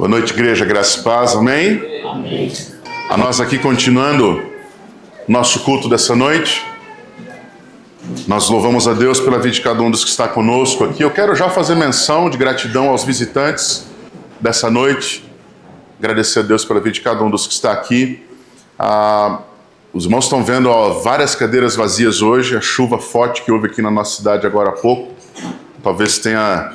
Boa noite, igreja, graça e paz, amém? Amém. A nós aqui continuando nosso culto dessa noite. Nós louvamos a Deus pela vida de cada um dos que está conosco aqui. Eu quero já fazer menção de gratidão aos visitantes dessa noite. Agradecer a Deus pela vida de cada um dos que está aqui. Os irmãos estão vendo várias cadeiras vazias hoje. A chuva forte que houve aqui na nossa cidade agora há pouco talvez tenha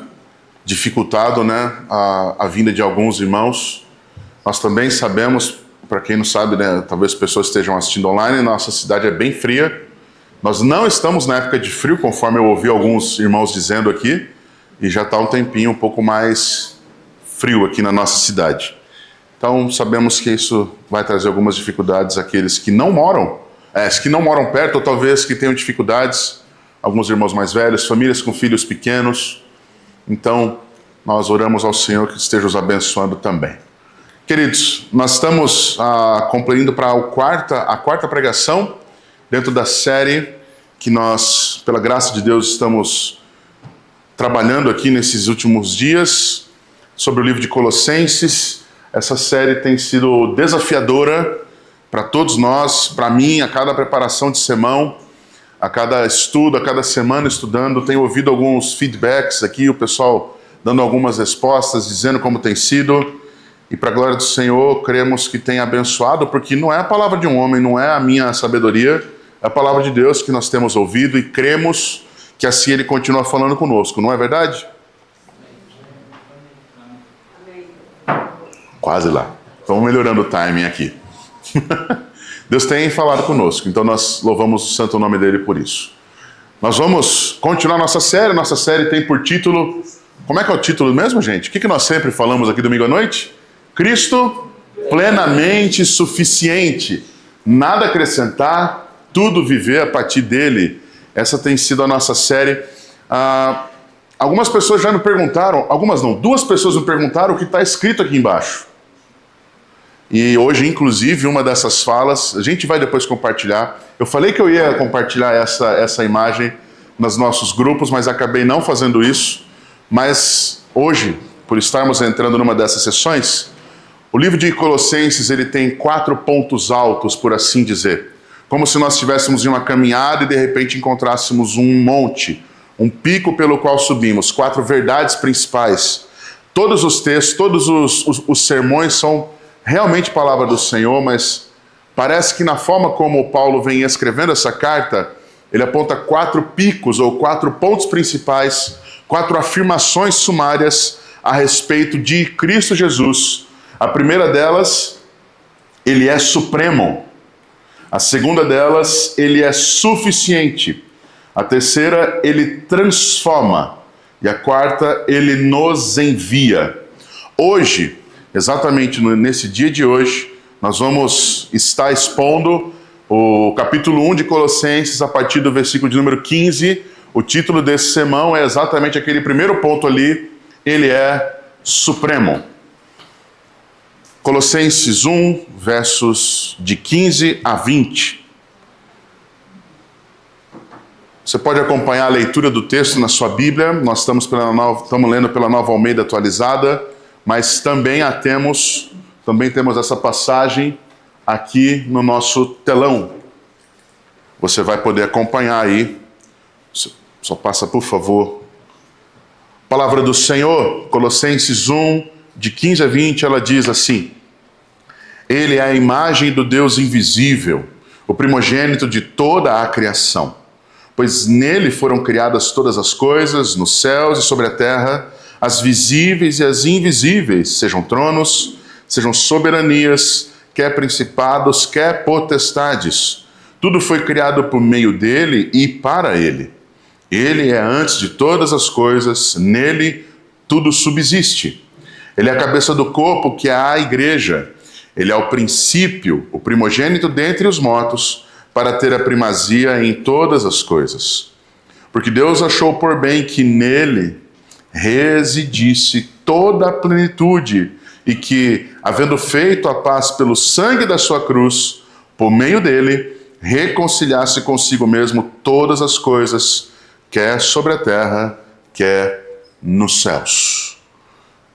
dificultado, né, a vinda de alguns irmãos. Nós também sabemos, para quem não sabe, né, talvez pessoas estejam assistindo online, nossa cidade é bem fria. Nós não estamos na época de frio, conforme eu ouvi alguns irmãos dizendo aqui, e já está um tempinho um pouco mais frio aqui na nossa cidade. Então sabemos que isso vai trazer algumas dificuldades àqueles que não moram, perto, ou talvez que tenham dificuldades, alguns irmãos mais velhos, famílias com filhos pequenos. Então, nós oramos ao Senhor que esteja os abençoando também. Queridos, nós estamos concluindo para a quarta pregação dentro da série que nós, pela graça de Deus, estamos trabalhando aqui nesses últimos dias sobre o livro de Colossenses. Essa série tem sido desafiadora para todos nós, para mim, a cada preparação de sermão, a cada estudo, a cada semana estudando. Tenho ouvido alguns feedbacks aqui, o pessoal dando algumas respostas, dizendo como tem sido. E para a glória do Senhor, cremos que tem abençoado, porque não é a palavra de um homem, não é a minha sabedoria, é a palavra de Deus que nós temos ouvido e cremos que assim Ele continua falando conosco, não é verdade? Quase lá. Estamos melhorando o timing aqui. Deus tem falado conosco, então nós louvamos o santo nome dele por isso. Nós vamos continuar nossa série. Nossa série tem por título... Como é que é o título mesmo, gente? O que nós sempre falamos aqui domingo à noite? Cristo plenamente suficiente. Nada acrescentar, tudo viver a partir dele. Essa tem sido a nossa série. Algumas pessoas já me perguntaram, algumas não, 2 pessoas me perguntaram o que está escrito aqui embaixo. E hoje, inclusive, uma dessas falas, a gente vai depois compartilhar. Eu falei que eu ia compartilhar essa imagem nos nossos grupos, mas acabei não fazendo isso. Mas hoje, por estarmos entrando numa dessas sessões, o livro de Colossenses ele tem 4 pontos altos, por assim dizer. Como se nós estivéssemos em uma caminhada e de repente encontrássemos um monte, um pico pelo qual subimos. 4 verdades principais. Todos os textos, todos os sermões são realmente palavra do Senhor, mas parece que na forma como Paulo vem escrevendo essa carta, ele aponta 4 picos ou 4 pontos principais, 4 afirmações sumárias a respeito de Cristo Jesus. A primeira delas, ele é supremo. A segunda delas, ele é suficiente. A terceira, ele transforma. E a quarta, ele nos envia. Hoje, exatamente nesse dia de hoje, nós vamos estar expondo o capítulo 1 de Colossenses a partir do versículo de número 15. O título desse sermão é exatamente aquele primeiro ponto ali, ele é supremo. Colossenses 1, versos de 15 a 20. Você pode acompanhar a leitura do texto na sua Bíblia. Nós estamos lendo pela Nova Almeida atualizada, mas também temos essa passagem aqui no nosso telão. Você vai poder acompanhar aí. Só passa, por favor. Palavra do Senhor, Colossenses 1, de 15 a 20, ela diz assim: Ele é a imagem do Deus invisível, o primogênito de toda a criação. Pois nele foram criadas todas as coisas, nos céus e sobre a terra, as visíveis e as invisíveis, sejam tronos, sejam soberanias, quer principados, quer potestades. Tudo foi criado por meio dele e para ele. Ele é antes de todas as coisas, nele tudo subsiste. Ele é a cabeça do corpo, que é a igreja. Ele é o princípio, o primogênito dentre os mortos, para ter a primazia em todas as coisas. Porque Deus achou por bem que nele residisse toda a plenitude, e que, havendo feito a paz pelo sangue da sua cruz, por meio dele, reconciliasse consigo mesmo todas as coisas, quer sobre a terra, quer nos céus.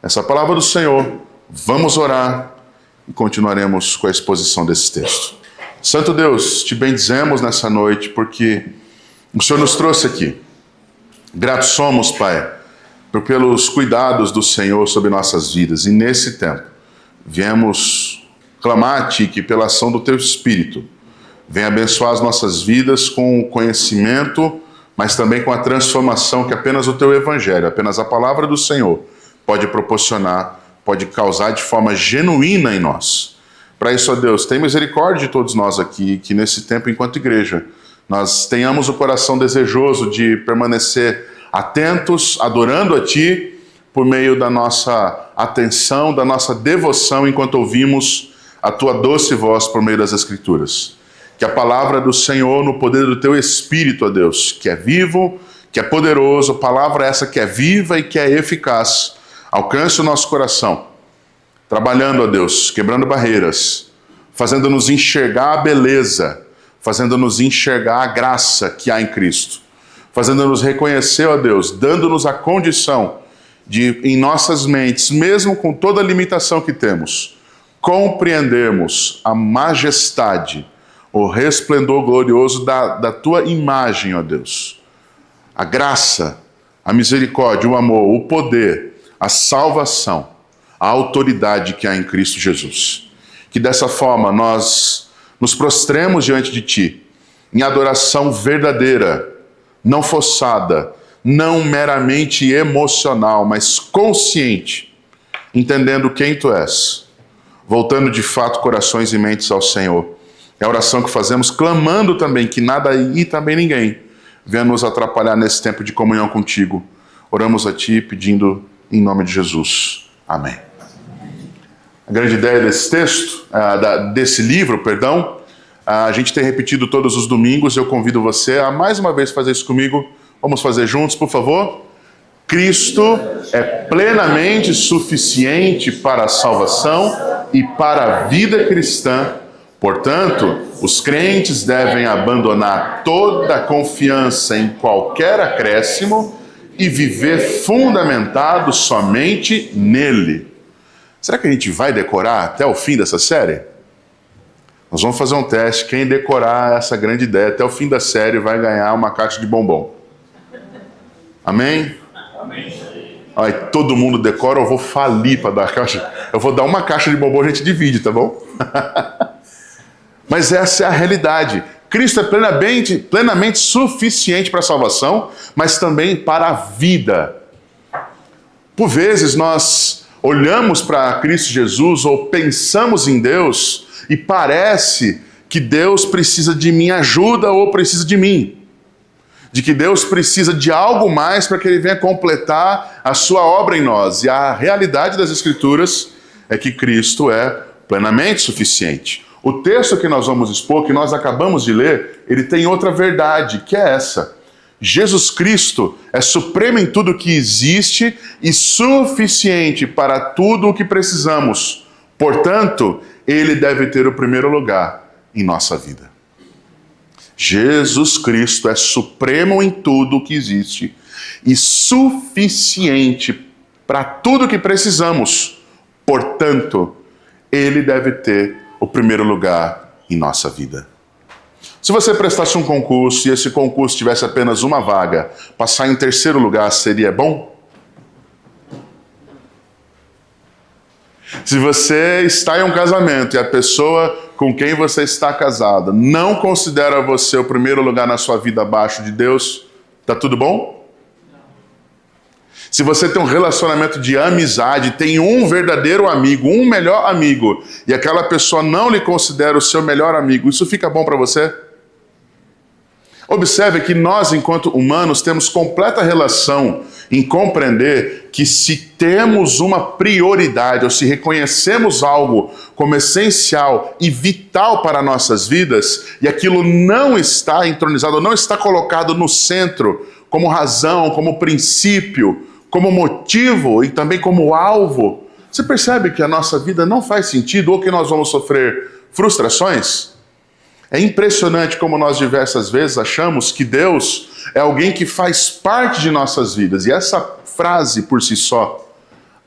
Essa palavra do Senhor Vamos orar e continuaremos com a exposição desse texto. Santo Deus, te bendizemos nessa noite porque o Senhor nos trouxe aqui. Gratos somos, Pai, pelos cuidados do Senhor sobre nossas vidas. E nesse tempo, viemos clamar a Ti que pela ação do Teu Espírito, venha abençoar as nossas vidas com o conhecimento, mas também com a transformação que apenas o Teu Evangelho, apenas a palavra do Senhor pode proporcionar, pode causar de forma genuína em nós. Para isso, ó Deus, tem misericórdia de todos nós aqui, que nesse tempo, enquanto igreja, nós tenhamos o coração desejoso de permanecer atentos, adorando a Ti, por meio da nossa atenção, da nossa devoção, enquanto ouvimos a Tua doce voz por meio das Escrituras. Que a palavra do Senhor, no poder do Teu Espírito, ó Deus, que é vivo, que é poderoso, a palavra essa que é viva e que é eficaz, alcance o nosso coração, trabalhando, ó Deus, quebrando barreiras, fazendo-nos enxergar a beleza, fazendo-nos enxergar a graça que há em Cristo, fazendo-nos reconhecer, ó Deus, dando-nos a condição de, em nossas mentes, mesmo com toda a limitação que temos, compreendermos a majestade, o resplendor glorioso da Tua imagem, ó Deus. A graça, a misericórdia, o amor, o poder, a salvação, a autoridade que há em Cristo Jesus. Que dessa forma nós nos prostremos diante de Ti, em adoração verdadeira, não forçada, não meramente emocional, mas consciente, entendendo quem Tu és, voltando de fato corações e mentes ao Senhor. É a oração que fazemos, clamando também que nada e também ninguém venha nos atrapalhar nesse tempo de comunhão contigo. Oramos a Ti pedindo em nome de Jesus. Amém. A grande ideia desse texto, desse livro, a gente tem repetido todos os domingos. Eu convido você a mais uma vez fazer isso comigo. Vamos fazer juntos, por favor? Cristo é plenamente suficiente para a salvação e para a vida cristã. Portanto, os crentes devem abandonar toda confiança em qualquer acréscimo e viver fundamentado somente nele. Será que a gente vai decorar até o fim dessa série? Nós vamos fazer um teste. Quem decorar essa grande ideia até o fim da série vai ganhar uma caixa de bombom. Amém? Amém. Aí todo mundo decora, eu vou falir para dar a caixa. Eu vou dar uma caixa de bombom, a gente divide, tá bom? Mas essa é a realidade. Cristo é plenamente suficiente para a salvação, mas também para a vida. Por vezes nós olhamos para Cristo Jesus ou pensamos em Deus e parece que Deus precisa de minha ajuda ou precisa de mim. De que Deus precisa de algo mais para que Ele venha completar a sua obra em nós. E a realidade das Escrituras é que Cristo é plenamente suficiente. O texto que nós vamos expor, que nós acabamos de ler, ele tem outra verdade, que é essa. Jesus Cristo é supremo em tudo que existe e suficiente para tudo o que precisamos. Portanto, Ele deve ter o primeiro lugar em nossa vida. Jesus Cristo é supremo em tudo o que existe e suficiente para tudo o que precisamos. Portanto, Ele deve ter o primeiro lugar em nossa vida. Se você prestasse um concurso e esse concurso tivesse apenas uma vaga, passar em terceiro lugar seria bom? Se você está em um casamento e a pessoa com quem você está casado não considera você o primeiro lugar na sua vida abaixo de Deus, tá tudo bom? Se você tem um relacionamento de amizade, tem um verdadeiro amigo, um melhor amigo, e aquela pessoa não lhe considera o seu melhor amigo, isso fica bom para você? Observe que nós, enquanto humanos, temos completa relação em compreender que se temos uma prioridade, ou se reconhecemos algo como essencial e vital para nossas vidas, e aquilo não está entronizado, não está colocado no centro, como razão, como princípio, como motivo e também como alvo, você percebe que a nossa vida não faz sentido ou que nós vamos sofrer frustrações? É impressionante como nós diversas vezes achamos que Deus é alguém que faz parte de nossas vidas. E essa frase por si só,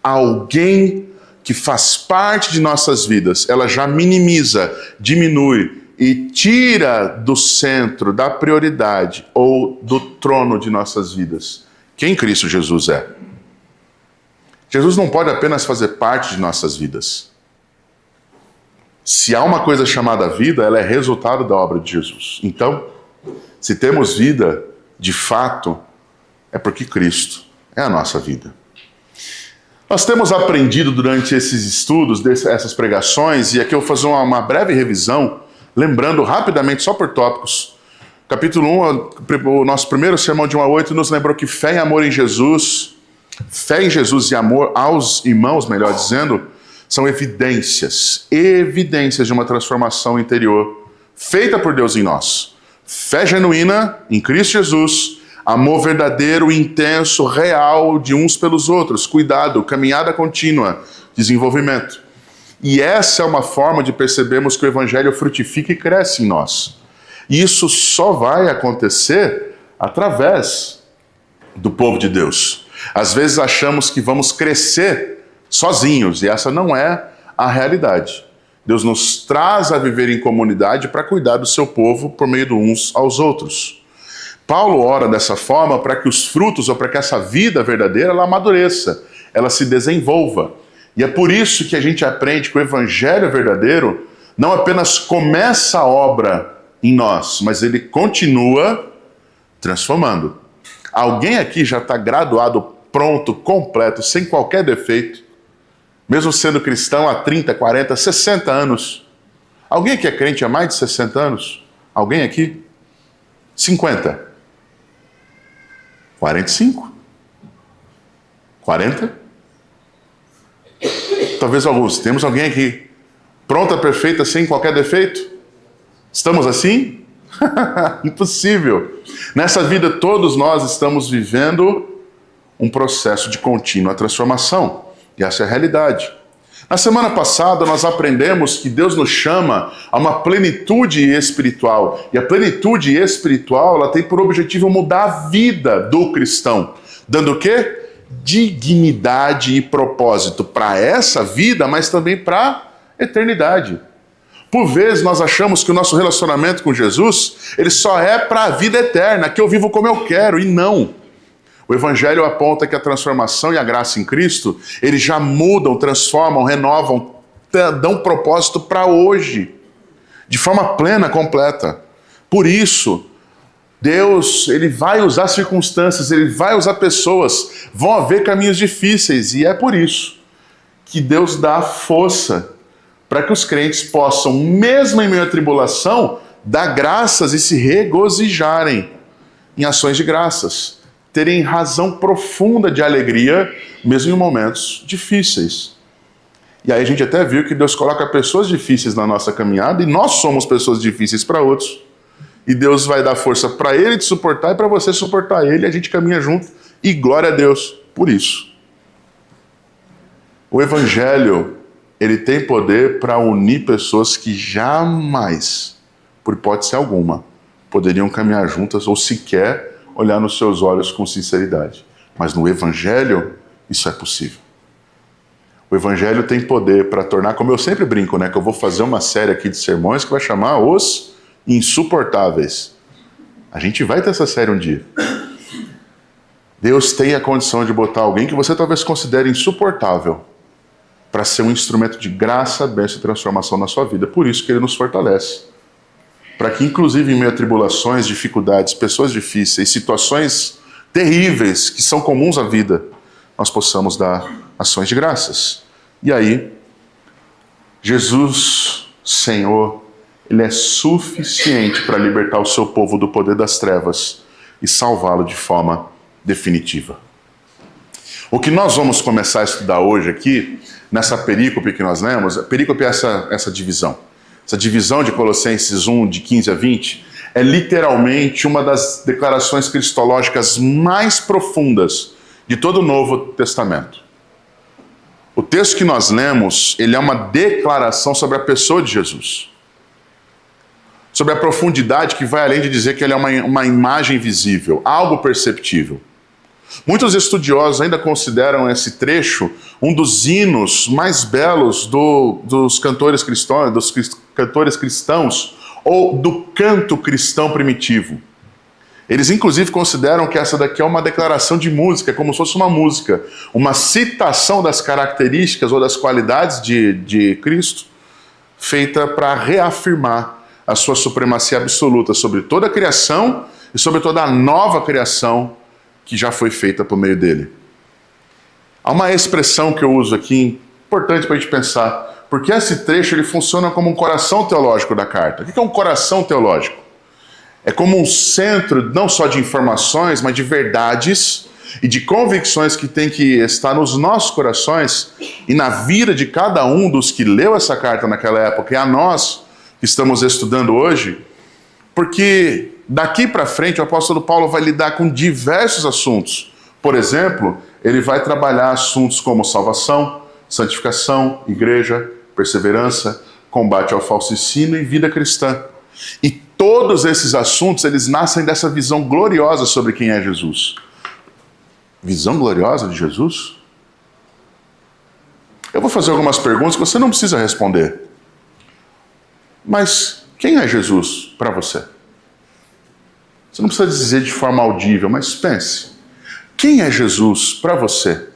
alguém que faz parte de nossas vidas, ela já minimiza, diminui e tira do centro, da prioridade ou do trono de nossas vidas quem Cristo Jesus é. Jesus não pode apenas fazer parte de nossas vidas. Se há uma coisa chamada vida, ela é resultado da obra de Jesus. Então, se temos vida, de fato, é porque Cristo é a nossa vida. Nós temos aprendido durante esses estudos, essas pregações, e aqui eu vou fazer uma breve revisão, lembrando rapidamente, só por tópicos. Capítulo 1, o nosso primeiro sermão de 1 a 8, nos lembrou que fé e amor em Jesus, fé em Jesus e amor aos irmãos, melhor dizendo, são evidências de uma transformação interior feita por Deus em nós. Fé genuína em Cristo Jesus, amor verdadeiro, intenso, real de uns pelos outros, cuidado, caminhada contínua, desenvolvimento. E essa é uma forma de percebermos que o Evangelho frutifica e cresce em nós. E isso só vai acontecer através do povo de Deus. Às vezes achamos que vamos crescer sozinhos, e essa não é a realidade. Deus nos traz a viver em comunidade para cuidar do seu povo por meio de uns aos outros. Paulo ora dessa forma para que os frutos, ou para que essa vida verdadeira, ela amadureça, ela se desenvolva. E é por isso que a gente aprende que o Evangelho verdadeiro não apenas começa a obra em nós, mas ele continua transformando. Alguém aqui já está graduado, pronto, completo, sem qualquer defeito, mesmo sendo cristão há 30, 40, 60 anos. Alguém aqui é crente há mais de 60 anos? Alguém aqui? 50? 45? 40? Talvez alguns. Temos alguém aqui pronta, perfeita, sem qualquer defeito? Estamos assim? Impossível. Nessa vida todos nós estamos vivendo um processo de contínua transformação. E essa é a realidade. Na semana passada nós aprendemos que Deus nos chama a uma plenitude espiritual. E a plenitude espiritual, ela tem por objetivo mudar a vida do cristão. Dando o quê? Dignidade e propósito para essa vida, mas também para a eternidade. Por vezes nós achamos que o nosso relacionamento com Jesus, ele só é para a vida eterna, que eu vivo como eu quero, e não. O Evangelho aponta que a transformação e a graça em Cristo, eles já mudam, transformam, renovam, dão propósito para hoje, de forma plena, completa. Por isso, Deus, ele vai usar circunstâncias, ele vai usar pessoas, vão haver caminhos difíceis, e é por isso que Deus dá força para que os crentes possam, mesmo em meio à tribulação, dar graças e se regozijarem em ações de graças, terem razão profunda de alegria, mesmo em momentos difíceis. E aí a gente até viu que Deus coloca pessoas difíceis na nossa caminhada, e nós somos pessoas difíceis para outros, e Deus vai dar força para ele te suportar e para você suportar ele, e a gente caminha junto, e glória a Deus por isso. O Evangelho, ele tem poder para unir pessoas que jamais, por hipótese alguma, poderiam caminhar juntas ou sequer olhar nos seus olhos com sinceridade. Mas no Evangelho, isso é possível. O Evangelho tem poder para tornar, como eu sempre brinco, né, que eu vou fazer uma série aqui de sermões que vai chamar Os Insuportáveis. A gente vai ter essa série um dia. Deus tem a condição de botar alguém que você talvez considere insuportável para ser um instrumento de graça, bênção e transformação na sua vida. Por isso que ele nos fortalece. Para que, inclusive, em meio a tribulações, dificuldades, pessoas difíceis, situações terríveis que são comuns à vida, nós possamos dar ações de graças. E aí, Jesus, Senhor, ele é suficiente para libertar o seu povo do poder das trevas e salvá-lo de forma definitiva. O que nós vamos começar a estudar hoje aqui, nessa perícope que nós lemos, a perícope é essa divisão. Essa divisão de Colossenses 1, de 15 a 20, é literalmente uma das declarações cristológicas mais profundas de todo o Novo Testamento. O texto que nós lemos, ele é uma declaração sobre a pessoa de Jesus. Sobre a profundidade que vai além de dizer que ele é uma imagem visível, algo perceptível. Muitos estudiosos ainda consideram esse trecho um dos hinos mais belos dos cantores cristãos, ou do canto cristão primitivo. Eles inclusive consideram que essa daqui é uma declaração de música, como se fosse uma música, uma citação das características ou das qualidades de Cristo, feita para reafirmar a sua supremacia absoluta sobre toda a criação e sobre toda a nova criação que já foi feita por meio dele. Há uma expressão que eu uso aqui, importante para a gente pensar, porque esse trecho ele funciona como um coração teológico da carta. O que é um coração teológico? É como um centro não só de informações, mas de verdades e de convicções que tem que estar nos nossos corações e na vida de cada um dos que leu essa carta naquela época e a nós que estamos estudando hoje, porque daqui para frente o apóstolo Paulo vai lidar com diversos assuntos. Por exemplo, ele vai trabalhar assuntos como salvação, santificação, igreja, perseverança, combate ao falso ensino e vida cristã. E todos esses assuntos, eles nascem dessa visão gloriosa sobre quem é Jesus. Visão gloriosa de Jesus? Eu vou fazer algumas perguntas que você não precisa responder. Mas quem é Jesus para você? Você não precisa dizer de forma audível, mas pense. Quem é Jesus para você?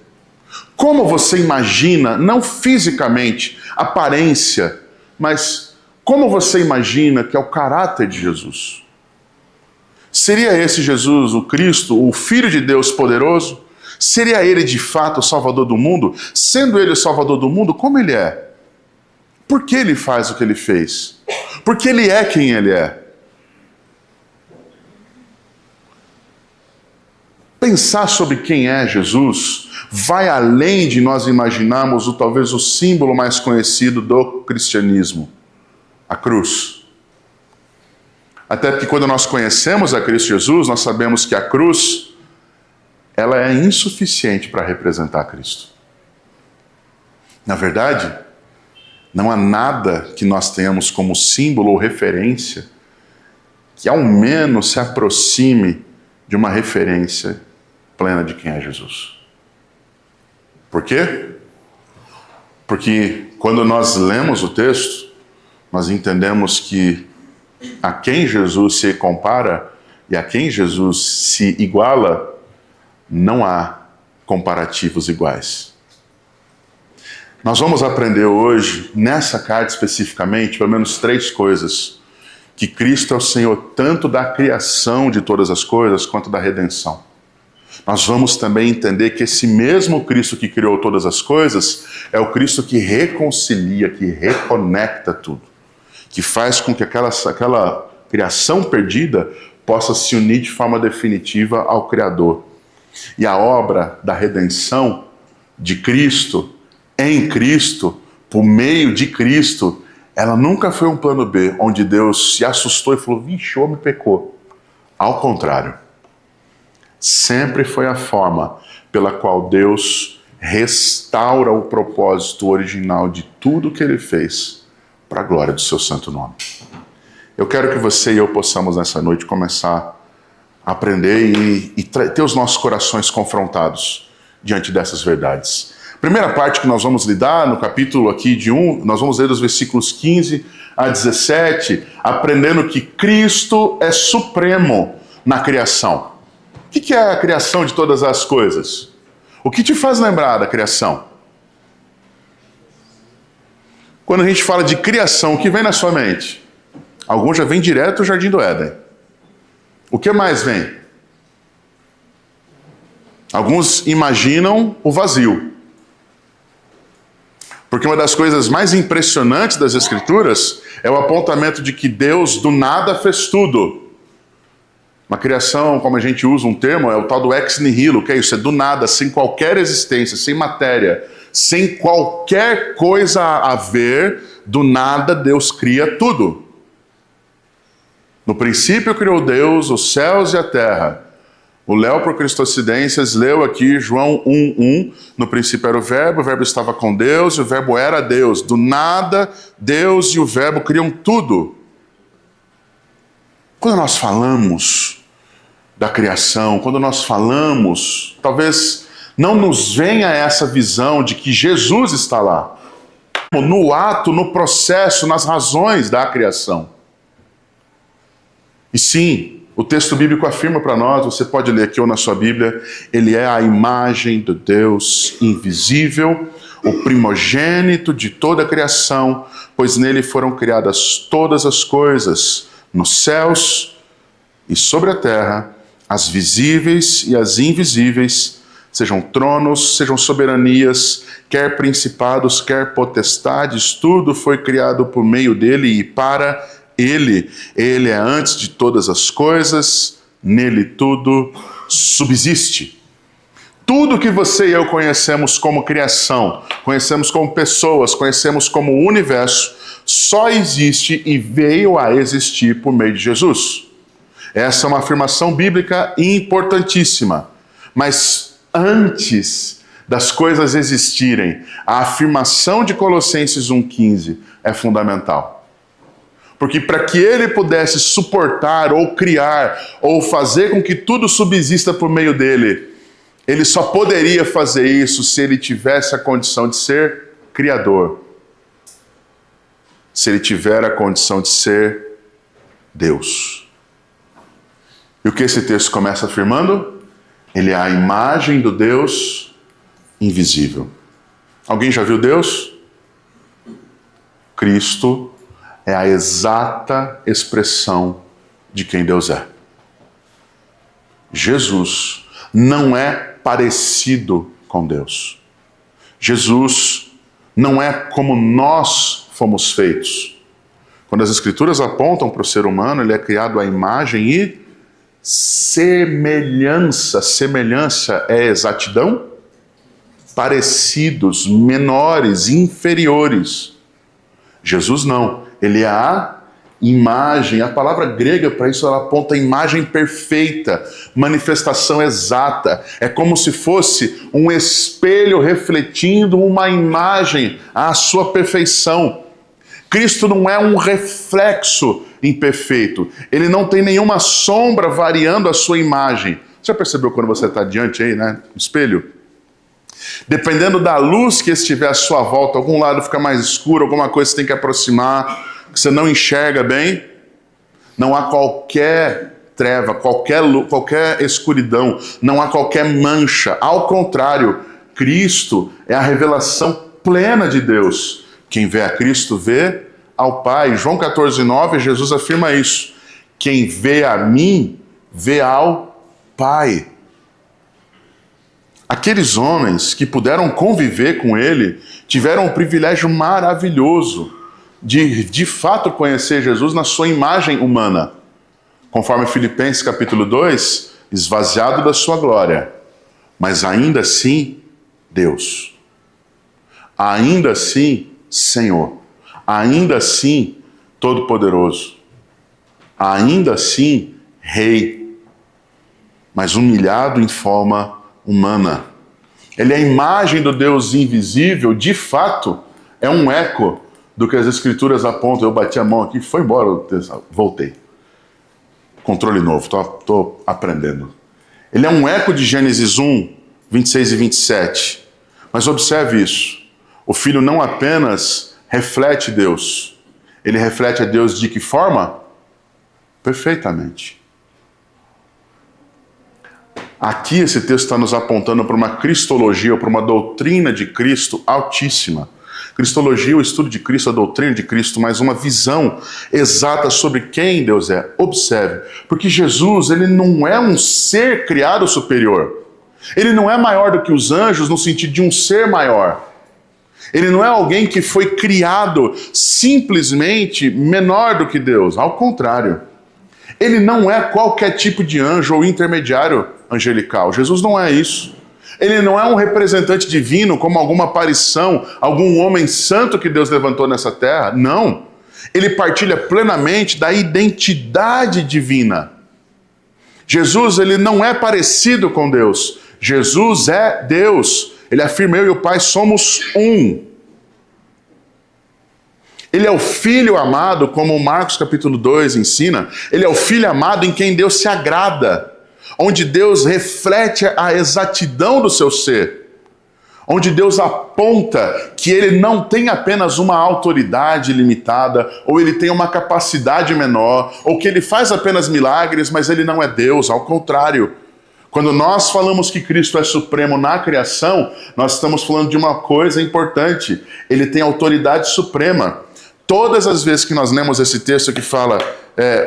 Como você imagina, não fisicamente, aparência, mas como você imagina que é o caráter de Jesus? Seria esse Jesus, o Cristo, o Filho de Deus poderoso? Seria ele de fato o Salvador do mundo? Sendo ele o Salvador do mundo, como ele é? Por que ele faz o que ele fez? Porque ele é quem ele é. Pensar sobre quem é Jesus vai além de nós imaginarmos talvez o símbolo mais conhecido do cristianismo, a cruz. Até porque quando nós conhecemos a Cristo Jesus, nós sabemos que a cruz, ela é insuficiente para representar Cristo. Na verdade, não há nada que nós tenhamos como símbolo ou referência que ao menos se aproxime de uma referência plena de quem é Jesus. Por quê? Porque quando nós lemos o texto, nós entendemos que a quem Jesus se compara e a quem Jesus se iguala, não há comparativos iguais. Nós vamos aprender hoje, nessa carta especificamente, pelo menos 3 coisas. Que Cristo é o Senhor tanto da criação de todas as coisas, quanto da redenção. Nós vamos também entender que esse mesmo Cristo que criou todas as coisas é o Cristo que reconcilia, que reconecta tudo. Que faz com que aquela criação perdida possa se unir de forma definitiva ao Criador. E a obra da redenção de Cristo, em Cristo, por meio de Cristo, ela nunca foi um plano B, onde Deus se assustou e falou, vixe, o homem pecou. Ao contrário. Sempre foi a forma pela qual Deus restaura o propósito original de tudo que Ele fez para a glória do seu santo nome. Eu quero que você e eu possamos nessa noite começar a aprender e ter os nossos corações confrontados diante dessas verdades. Primeira parte que nós vamos lidar no capítulo aqui de 1, nós vamos ler dos versículos 15 a 17, aprendendo que Cristo é supremo na criação. O que é a criação de todas as coisas? O que te faz lembrar da criação? Quando a gente fala de criação, o que vem na sua mente? Alguns já vem direto do Jardim do Éden. O que mais vem? Alguns imaginam o vazio. Porque uma das coisas mais impressionantes das Escrituras é o apontamento de que Deus do nada fez tudo. Uma criação, como a gente usa um termo, é o tal do ex nihilo, que é isso, é do nada, sem qualquer existência, sem matéria, sem qualquer coisa a ver, do nada Deus cria tudo. No princípio criou Deus os céus e a terra. O Léo, por Cristocidências, leu aqui João 1:1, no princípio era o verbo estava com Deus e o verbo era Deus. Do nada, Deus e o verbo criam tudo. Quando nós falamos da criação, quando nós falamos, talvez não nos venha essa visão de que Jesus está lá, no ato, no processo, nas razões da criação. E sim, o texto bíblico afirma para nós, você pode ler aqui ou na sua Bíblia, ele é a imagem do Deus invisível, o primogênito de toda a criação, pois nele foram criadas todas as coisas, nos céus e sobre a terra, as visíveis e as invisíveis, sejam tronos, sejam soberanias, quer principados, quer potestades, tudo foi criado por meio dele e para ele. Ele é antes de todas as coisas, nele tudo subsiste. Tudo que você e eu conhecemos como criação, conhecemos como pessoas, conhecemos como universo, só existe e veio a existir por meio de Jesus. Essa é uma afirmação bíblica importantíssima. Mas antes das coisas existirem, a afirmação de Colossenses 1,15 é fundamental. Porque para que ele pudesse suportar ou criar ou fazer com que tudo subsista por meio dele, ele só poderia fazer isso se ele tivesse a condição de ser criador. Se ele tiver a condição de ser Deus. E o que esse texto começa afirmando? Ele é a imagem do Deus invisível. Alguém já viu Deus? Cristo é a exata expressão de quem Deus é. Jesus não é parecido com Deus. Jesus não é como nós fomos feitos. Quando as Escrituras apontam para o ser humano, ele é criado à imagem e semelhança. Semelhança é exatidão? Parecidos, menores, inferiores. Jesus não. Ele é a imagem. A palavra grega para isso, ela aponta a imagem perfeita, manifestação exata. É como se fosse um espelho refletindo uma imagem à sua perfeição. Cristo não é um reflexo imperfeito. Ele não tem nenhuma sombra variando a sua imagem. Você já percebeu quando você está diante aí, né? No espelho? Dependendo da luz que estiver à sua volta, algum lado fica mais escuro, alguma coisa você tem que aproximar, que você não enxerga bem. Não há qualquer treva, qualquer escuridão, não há qualquer mancha. Ao contrário, Cristo é a revelação plena de Deus. Quem vê a Cristo vê ao Pai. João 14,9, Jesus afirma isso. Quem vê a mim, vê ao Pai. Aqueles homens que puderam conviver com ele tiveram um privilégio maravilhoso de fato conhecer Jesus na sua imagem humana. Conforme Filipenses capítulo 2, esvaziado da sua glória, mas ainda assim Deus. Ainda assim Senhor. Ainda assim Todo-Poderoso. Ainda assim Rei. Mas humilhado em forma humana. Ele é a imagem do Deus invisível, de fato, é um eco do que as Escrituras apontam. Eu bati a mão aqui, foi embora, voltei. Controle novo, estou aprendendo. Ele é um eco de Gênesis 1, 26 e 27. Mas observe isso. O Filho não apenas reflete Deus, ele reflete a Deus de que forma? Perfeitamente. Aqui esse texto está nos apontando para uma cristologia, para uma doutrina de Cristo altíssima. Cristologia, o estudo de Cristo, a doutrina de Cristo, mas uma visão exata sobre quem Deus é. Observe, porque Jesus, ele não é um ser criado superior. Ele não é maior do que os anjos no sentido de um ser maior. Ele não é alguém que foi criado simplesmente menor do que Deus. Ao contrário. Ele não é qualquer tipo de anjo ou intermediário angelical. Jesus não é isso. Ele não é um representante divino, como alguma aparição, algum homem santo que Deus levantou nessa terra. Não. Ele partilha plenamente da identidade divina. Jesus, ele não é parecido com Deus. Jesus é Deus. Ele afirma, eu e o Pai somos um. Ele é o Filho amado, como Marcos capítulo 2 ensina. Ele é o Filho amado em quem Deus se agrada. onde Deus reflete a exatidão do seu ser, onde Deus aponta que ele não tem apenas uma autoridade limitada, ou ele tem uma capacidade menor, ou que ele faz apenas milagres, mas ele não é Deus, ao contrário. Quando nós falamos que Cristo é supremo na criação, nós estamos falando de uma coisa importante. Ele tem autoridade suprema. Todas as vezes que nós lemos esse texto que fala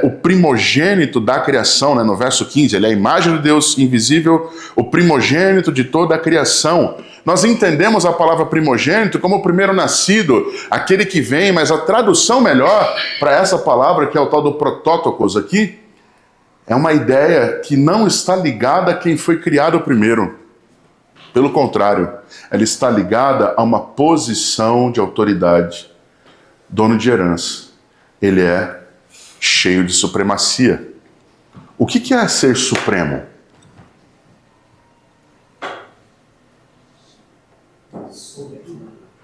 o primogênito da criação, né, no verso 15, ele é a imagem de Deus invisível, o primogênito de toda a criação. Nós entendemos a palavra primogênito como o primeiro nascido, aquele que vem, mas a tradução melhor para essa palavra, que é o tal do protótokos aqui, é uma ideia que não está ligada a quem foi criado primeiro. Pelo contrário, ela está ligada a uma posição de autoridade. Dono de herança. Ele é cheio de supremacia. O que é ser supremo?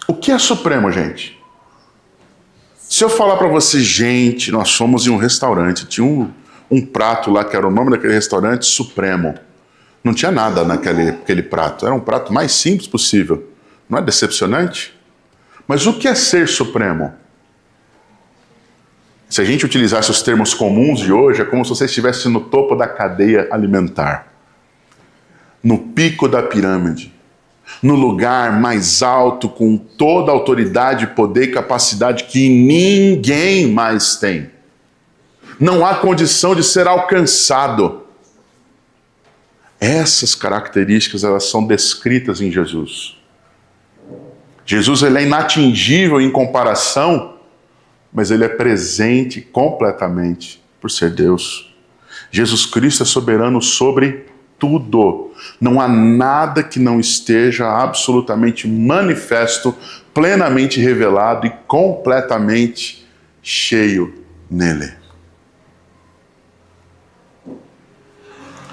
O que é supremo, gente? Se eu falar para você, gente, nós fomos em um restaurante, tinha um prato lá que era o nome daquele restaurante, Supremo. Não tinha nada naquele prato, era um prato mais simples possível. Não é decepcionante? Mas o que é ser supremo? Se a gente utilizasse os termos comuns de hoje, é como se você estivesse no topo da cadeia alimentar, no pico da pirâmide, no lugar mais alto, com toda a autoridade, poder e capacidade que ninguém mais tem. Não há condição de ser alcançado. Essas características, elas são descritas em Jesus. Jesus, ele é inatingível em comparação, mas ele é presente completamente por ser Deus. Jesus Cristo é soberano sobre tudo. Não há nada que não esteja absolutamente manifesto, plenamente revelado e completamente cheio nele.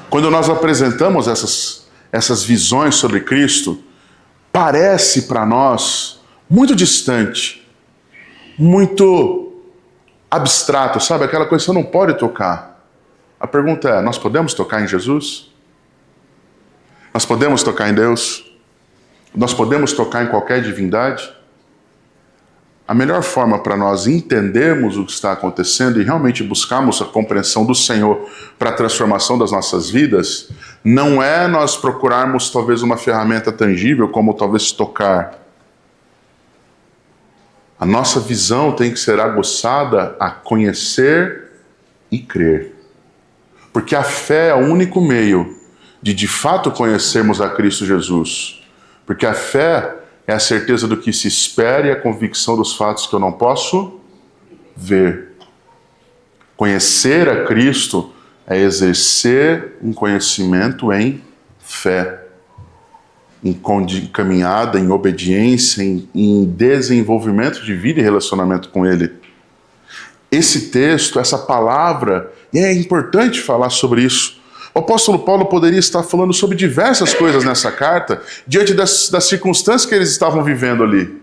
Quando nós apresentamos essas visões sobre Cristo, parece para nós muito distante, muito abstrato, sabe? Aquela coisa que você não pode tocar. A pergunta é, nós podemos tocar em Jesus? Nós podemos tocar em Deus? Nós podemos tocar em qualquer divindade? A melhor forma para nós entendermos o que está acontecendo e realmente buscarmos a compreensão do Senhor para a transformação das nossas vidas, não é nós procurarmos talvez uma ferramenta tangível, como talvez tocar. A nossa visão tem que ser aguçada a conhecer e crer. Porque a fé é o único meio de fato conhecermos a Cristo Jesus. Porque a fé é a certeza do que se espera e a convicção dos fatos que eu não posso ver. Conhecer a Cristo é exercer um conhecimento em fé, em caminhada, em obediência, em desenvolvimento de vida e relacionamento com Ele. Esse texto, essa palavra, e é importante falar sobre isso. O apóstolo Paulo poderia estar falando sobre diversas coisas nessa carta, diante das circunstâncias que eles estavam vivendo ali.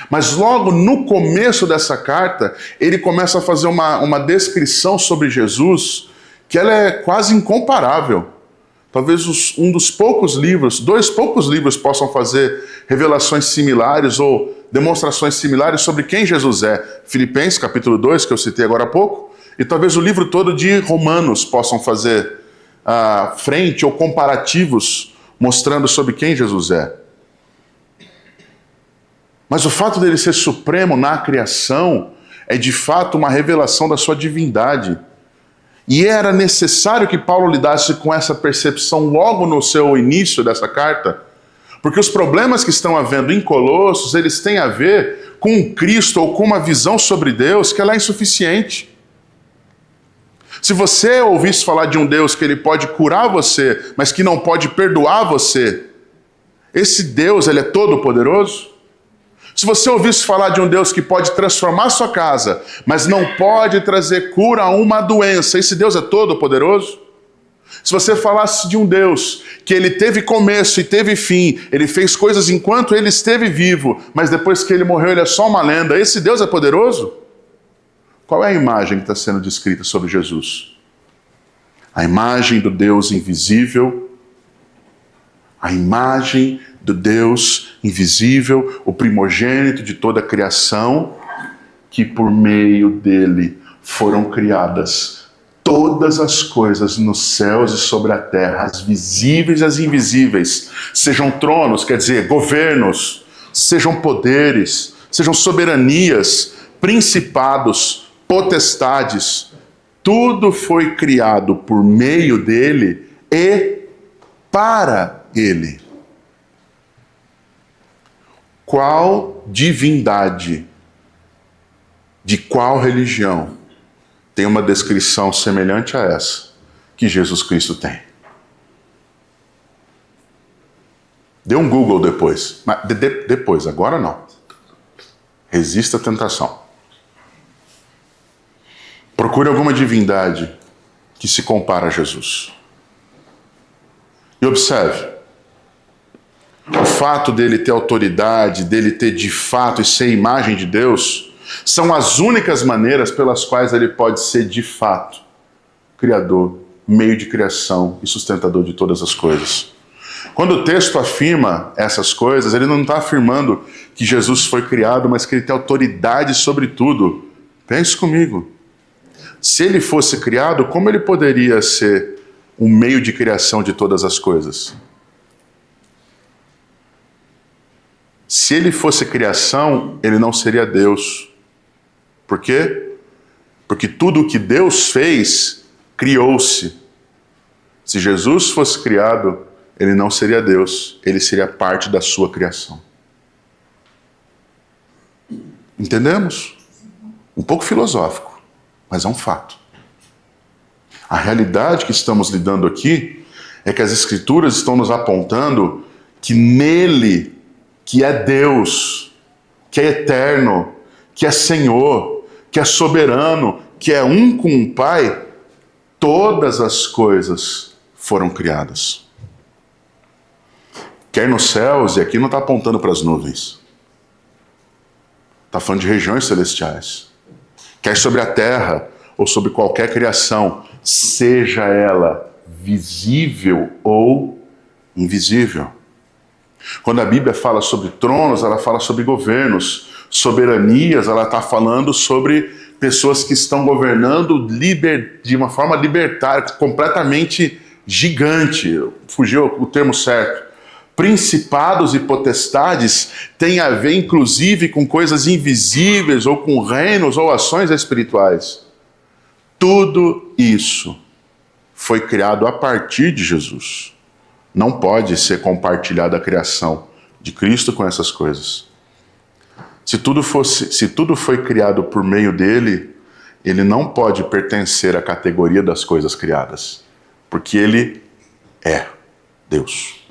Mas logo no começo dessa carta, ele começa a fazer uma descrição sobre Jesus, que ela é quase incomparável. Talvez um dos poucos livros, dois poucos livros possam fazer revelações similares ou demonstrações similares sobre quem Jesus é. Filipenses, capítulo 2, que eu citei agora há pouco, e talvez o livro todo de Romanos possam fazer frente ou comparativos mostrando sobre quem Jesus é. Mas o fato dele ser supremo na criação é de fato uma revelação da sua divindade. E era necessário que Paulo lidasse com essa percepção logo no seu início dessa carta, porque os problemas que estão havendo em Colossos, eles têm a ver com Cristo ou com uma visão sobre Deus que ela é insuficiente. Se você ouvisse falar de um Deus que ele pode curar você, mas que não pode perdoar você, esse Deus, ele é todo poderoso? Se você ouvisse falar de um Deus que pode transformar sua casa, mas não pode trazer cura a uma doença, esse Deus é todo poderoso? Se você falasse de um Deus que ele teve começo e teve fim, ele fez coisas enquanto ele esteve vivo, mas depois que ele morreu ele é só uma lenda, esse Deus é poderoso? Qual é a imagem que está sendo descrita sobre Jesus? A imagem do Deus invisível, a imagem do Deus invisível, o primogênito de toda a criação, que por meio dele foram criadas todas as coisas nos céus e sobre a terra, as visíveis e as invisíveis, sejam tronos, quer dizer, governos, sejam poderes, sejam soberanias, principados, potestades, tudo foi criado por meio dele e para ele. Qual divindade, de qual religião tem uma descrição semelhante a essa que Jesus Cristo tem? Dê um Google depois. Mas depois, agora não. Resista à tentação. Procure alguma divindade que se compara a Jesus. E observe. O fato dele ter autoridade, dele ter de fato e ser imagem de Deus, são as únicas maneiras pelas quais ele pode ser de fato criador, meio de criação e sustentador de todas as coisas. Quando o texto afirma essas coisas, ele não está afirmando que Jesus foi criado, mas que ele tem autoridade sobre tudo. Pense comigo. Se ele fosse criado, como ele poderia ser um meio de criação de todas as coisas? Se ele fosse criação, ele não seria Deus. Por quê? Porque tudo o que Deus fez, criou-se. Se Jesus fosse criado, ele não seria Deus, ele seria parte da sua criação. Entendemos? Um pouco filosófico, mas é um fato. A realidade que estamos lidando aqui é que as Escrituras estão nos apontando que nele, que é Deus, que é eterno, que é Senhor, que é soberano, que é um com o Pai, todas as coisas foram criadas. Quer nos céus, e aqui não está apontando para as nuvens. Está falando de regiões celestiais. Quer sobre a terra, ou sobre qualquer criação, seja ela visível ou invisível. Quando a Bíblia fala sobre tronos, ela fala sobre governos. Soberanias, ela está falando sobre pessoas que estão governando de uma forma libertária, completamente gigante. Fugiu o termo certo. Principados e potestades têm a ver, inclusive, com coisas invisíveis, ou com reinos, ou ações espirituais. Tudo isso foi criado a partir de Jesus. Não pode ser compartilhada a criação de Cristo com essas coisas. Se tudo foi criado por meio dele, ele não pode pertencer à categoria das coisas criadas, porque ele é Deus.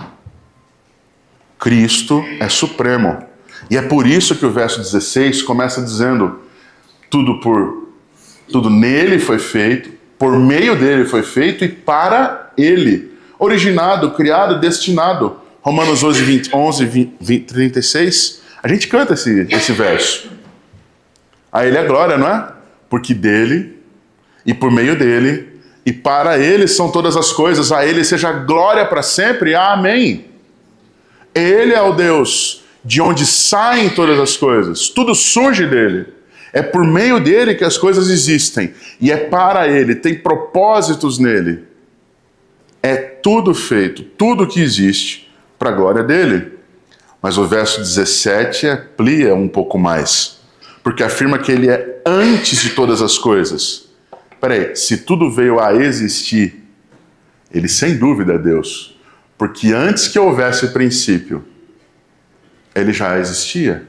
Cristo é supremo. E é por isso que o verso 16 começa dizendo: tudo nele foi feito, por meio dele foi feito e para ele. Originado, criado, destinado. Romanos 11, 36. A gente canta esse verso. A ele é glória, não é? Porque dele, e por meio dele, e para ele são todas as coisas. A ele seja glória para sempre. Amém. Ele é o Deus de onde saem todas as coisas. Tudo surge dele. É por meio dele que as coisas existem. E é para ele, tem propósitos nele. É tudo feito, tudo que existe, para a glória dele. Mas o verso 17 amplia um pouco mais. Porque afirma que ele é antes de todas as coisas. Peraí, se tudo veio a existir, ele sem dúvida é Deus. Porque antes que houvesse princípio, ele já existia.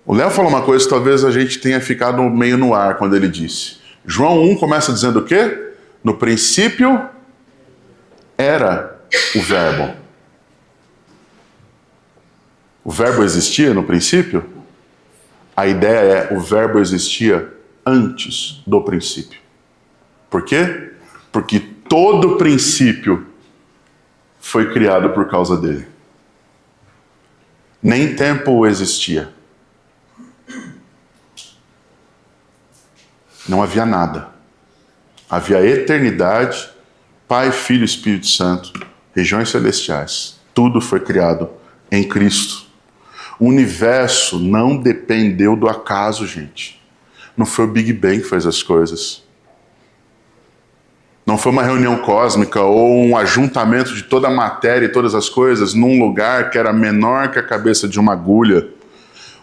O Léo falou uma coisa que talvez a gente tenha ficado meio no ar quando ele disse. João 1 começa dizendo o quê? No princípio era o verbo. O verbo existia no princípio? A ideia é, o verbo existia antes do princípio. Por quê? Porque todo princípio foi criado por causa dele. Nem tempo existia. não havia nada. Havia a eternidade, Pai, Filho e Espírito Santo, regiões celestiais. Tudo foi criado em Cristo. O universo não dependeu do acaso, gente. Não foi o Big Bang que fez as coisas. Não foi uma reunião cósmica ou um ajuntamento de toda a matéria e todas as coisas num lugar que era menor que a cabeça de uma agulha.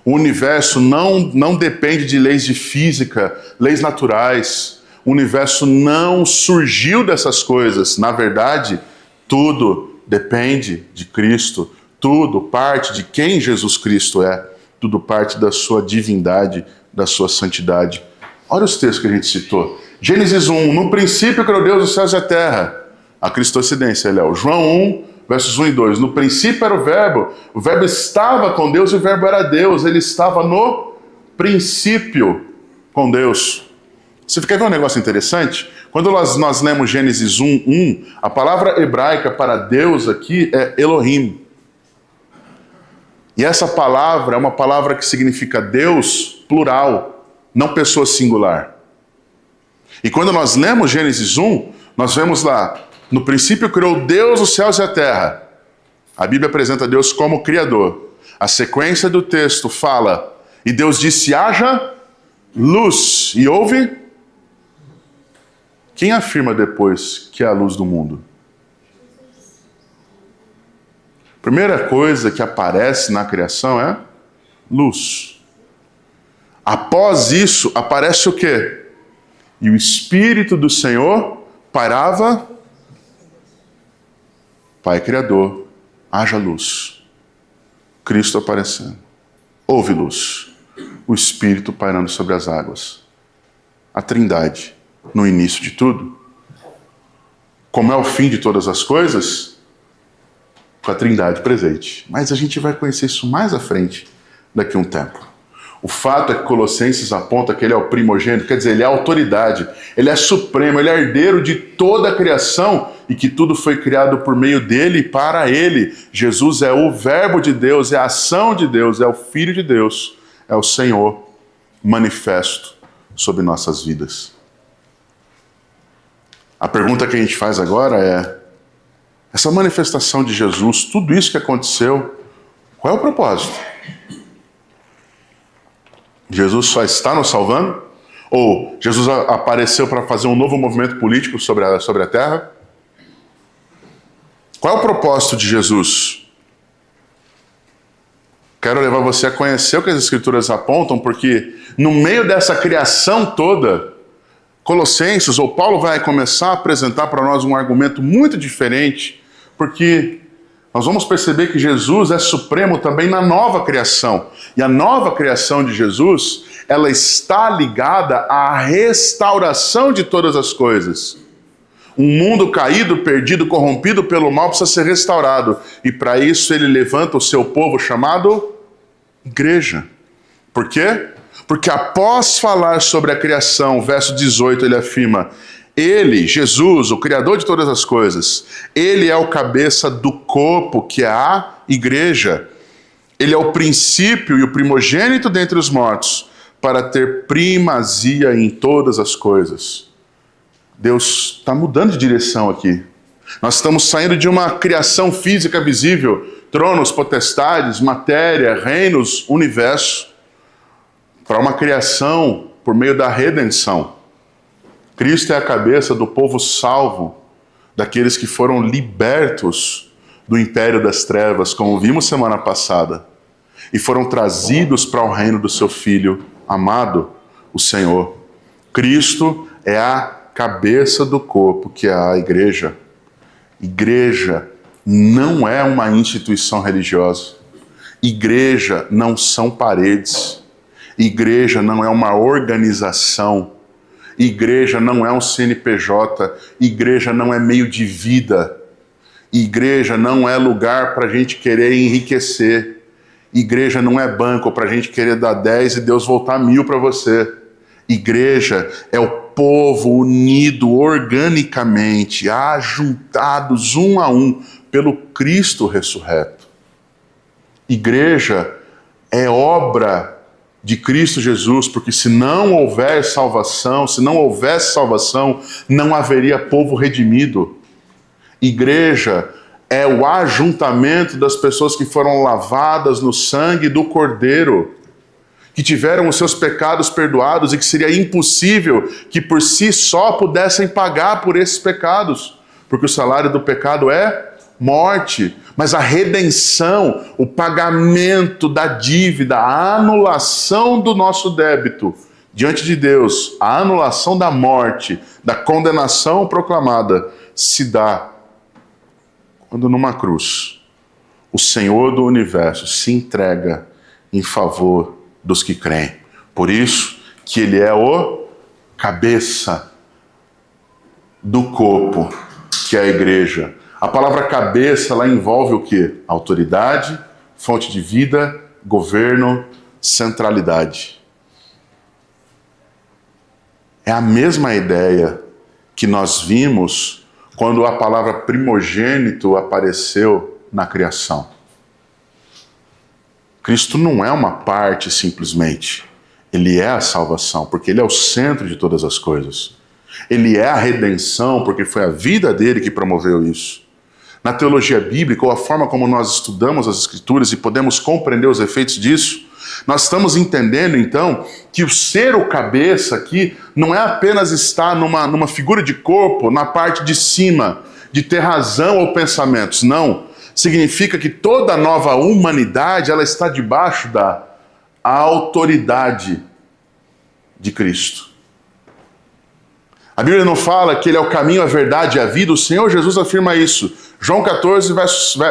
O universo não depende de leis de física, leis naturais. O universo não surgiu dessas coisas. Na verdade, tudo depende de Cristo. Tudo parte de quem Jesus Cristo é. Tudo parte da sua divindade, da sua santidade. Olha os textos que a gente citou. Gênesis 1, no princípio criou Deus os céus e a terra. A cristocidência, Léo. João 1, versos 1 e 2. No princípio era o verbo estava com Deus e o verbo era Deus. Ele estava no princípio com Deus. Você quer ver um negócio interessante? Quando nós lemos Gênesis 1, 1, a palavra hebraica para Deus aqui é Elohim. E essa palavra é uma palavra que significa Deus plural, não pessoa singular. E quando nós lemos Gênesis 1, nós vemos lá, no princípio criou Deus os céus e a terra. A Bíblia apresenta Deus como Criador. A sequência do texto fala, e Deus disse, haja luz. E houve? Quem afirma depois que é a luz do mundo? Primeira coisa que aparece na criação é luz. Após isso, aparece o quê? E o Espírito do Senhor pairava. Pai Criador, haja luz. Cristo aparecendo. Houve luz. O Espírito pairando sobre as águas. A Trindade, no início de tudo. Como é o fim de todas as coisas, com a Trindade presente. Mas a gente vai conhecer isso mais à frente, daqui a um tempo. O fato é que Colossenses aponta que ele é o primogênito, quer dizer, ele é a autoridade, ele é supremo, ele é herdeiro de toda a criação e que tudo foi criado por meio dele e para ele. Jesus é o verbo de Deus, é a ação de Deus, é o Filho de Deus, é o Senhor manifesto sobre nossas vidas. A pergunta que a gente faz agora é, essa manifestação de Jesus, tudo isso que aconteceu, qual é o propósito? Jesus só está nos salvando? Ou Jesus apareceu para fazer um novo movimento político sobre a terra? Qual é o propósito de Jesus? Quero levar você a conhecer o que as Escrituras apontam, porque no meio dessa criação toda, Colossenses, ou Paulo vai começar a apresentar para nós um argumento muito diferente, porque nós vamos perceber que Jesus é supremo também na nova criação. E a nova criação de Jesus, ela está ligada à restauração de todas as coisas. Um mundo caído, perdido, corrompido pelo mal precisa ser restaurado. E para isso ele levanta o seu povo chamado igreja. Por quê? Porque após falar sobre a criação, verso 18, ele afirma, ele, Jesus, o Criador de todas as coisas, ele é o cabeça do corpo, que é a igreja. Ele é o princípio e o primogênito dentre os mortos, para ter primazia em todas as coisas. Deus está mudando de direção aqui. Nós estamos saindo de uma criação física visível, tronos, potestades, matéria, reinos, universo, para uma criação por meio da redenção. Cristo é a cabeça do povo salvo, daqueles que foram libertos do império das trevas, como vimos semana passada, e foram trazidos para o reino do seu Filho amado, o Senhor. Cristo é a cabeça do corpo, que é a igreja. Igreja não é uma instituição religiosa. Igreja não são paredes. Igreja não é uma organização. Igreja não é um CNPJ. Igreja não é meio de vida. Igreja não é lugar para a gente querer enriquecer. Igreja não é banco para a gente querer dar 10 e Deus voltar 1000 para você. Igreja é o povo unido organicamente, ajuntados um a um pelo Cristo ressurreto. Igreja é obra de Cristo Jesus, porque se não houver salvação, se não houvesse salvação, não haveria povo redimido. Igreja é o ajuntamento das pessoas que foram lavadas no sangue do Cordeiro, que tiveram os seus pecados perdoados e que seria impossível que por si só pudessem pagar por esses pecados, porque o salário do pecado é morte, mas a redenção, o pagamento da dívida, a anulação do nosso débito diante de Deus, a anulação da morte, da condenação proclamada, se dá quando numa cruz o Senhor do universo se entrega em favor dos que creem. Por isso que ele é o cabeça do corpo, que é a igreja. A palavra cabeça, ela envolve o quê? Autoridade, fonte de vida, governo, centralidade. É a mesma ideia que nós vimos quando a palavra primogênito apareceu na criação. Cristo não é uma parte simplesmente. Ele é a salvação, porque ele é o centro de todas as coisas. Ele é a redenção, porque foi a vida dele que promoveu isso. Na teologia bíblica, ou a forma como nós estudamos as Escrituras e podemos compreender os efeitos disso, nós estamos entendendo, então, que o ser o cabeça aqui não é apenas estar numa figura de corpo, na parte de cima, de ter razão ou pensamentos. Não. Significa que toda a nova humanidade, ela está debaixo da autoridade de Cristo. A Bíblia não fala que ele é o caminho, a verdade e a vida. O Senhor Jesus afirma isso. João 14,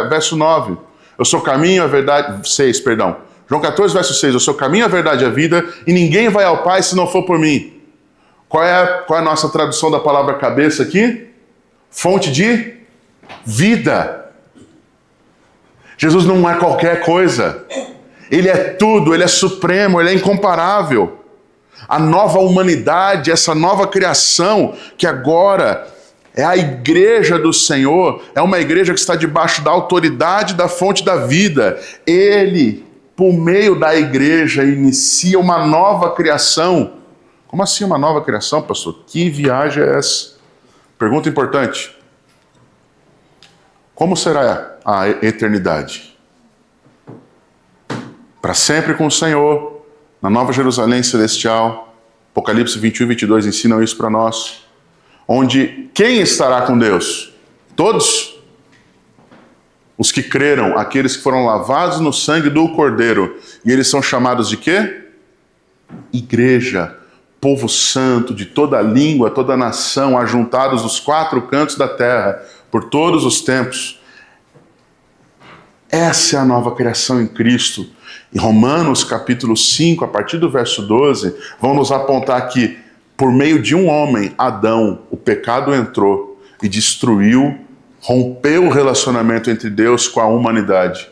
verso 9. Eu sou o caminho, a verdade... 6, perdão. João 14, verso 6. Eu sou o caminho, a verdade e a vida, e ninguém vai ao Pai se não for por mim. Qual é a nossa tradução da palavra cabeça aqui? Fonte de vida. Jesus não é qualquer coisa. Ele é tudo, ele é supremo, ele é incomparável. A nova humanidade, essa nova criação que agora é a igreja do Senhor, é uma igreja que está debaixo da autoridade da fonte da vida. Ele, por meio da igreja, inicia uma nova criação. Como assim uma nova criação, pastor? Que viagem é essa? Pergunta importante. Como será a eternidade? Para sempre com o Senhor, na Nova Jerusalém Celestial. Apocalipse 21 e 22 ensinam isso para nós. Onde quem estará com Deus? Todos os que creram, aqueles que foram lavados no sangue do Cordeiro. E eles são chamados de quê? Igreja, povo santo, de toda língua, toda nação, ajuntados dos 4 cantos da terra, por todos os tempos. Essa é a nova criação em Cristo. Em Romanos capítulo 5, a partir do verso 12, vão nos apontar que por meio de um homem, Adão, o pecado entrou e destruiu, rompeu o relacionamento entre Deus com a humanidade.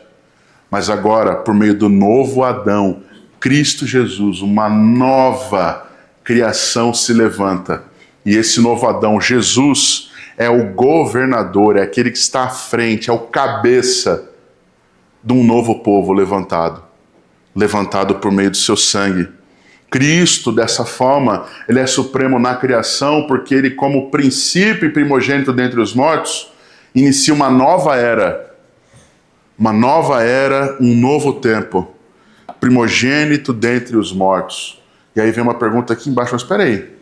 Mas agora, por meio do novo Adão, Cristo Jesus, uma nova criação se levanta. E esse novo Adão, Jesus, é o governador, é aquele que está à frente, é o cabeça de um novo povo levantado por meio do seu sangue. Cristo, dessa forma, ele é supremo na criação, porque ele, como princípio e primogênito dentre os mortos, inicia uma nova era, um novo tempo, primogênito dentre os mortos. E aí vem uma pergunta aqui embaixo, mas espera aí,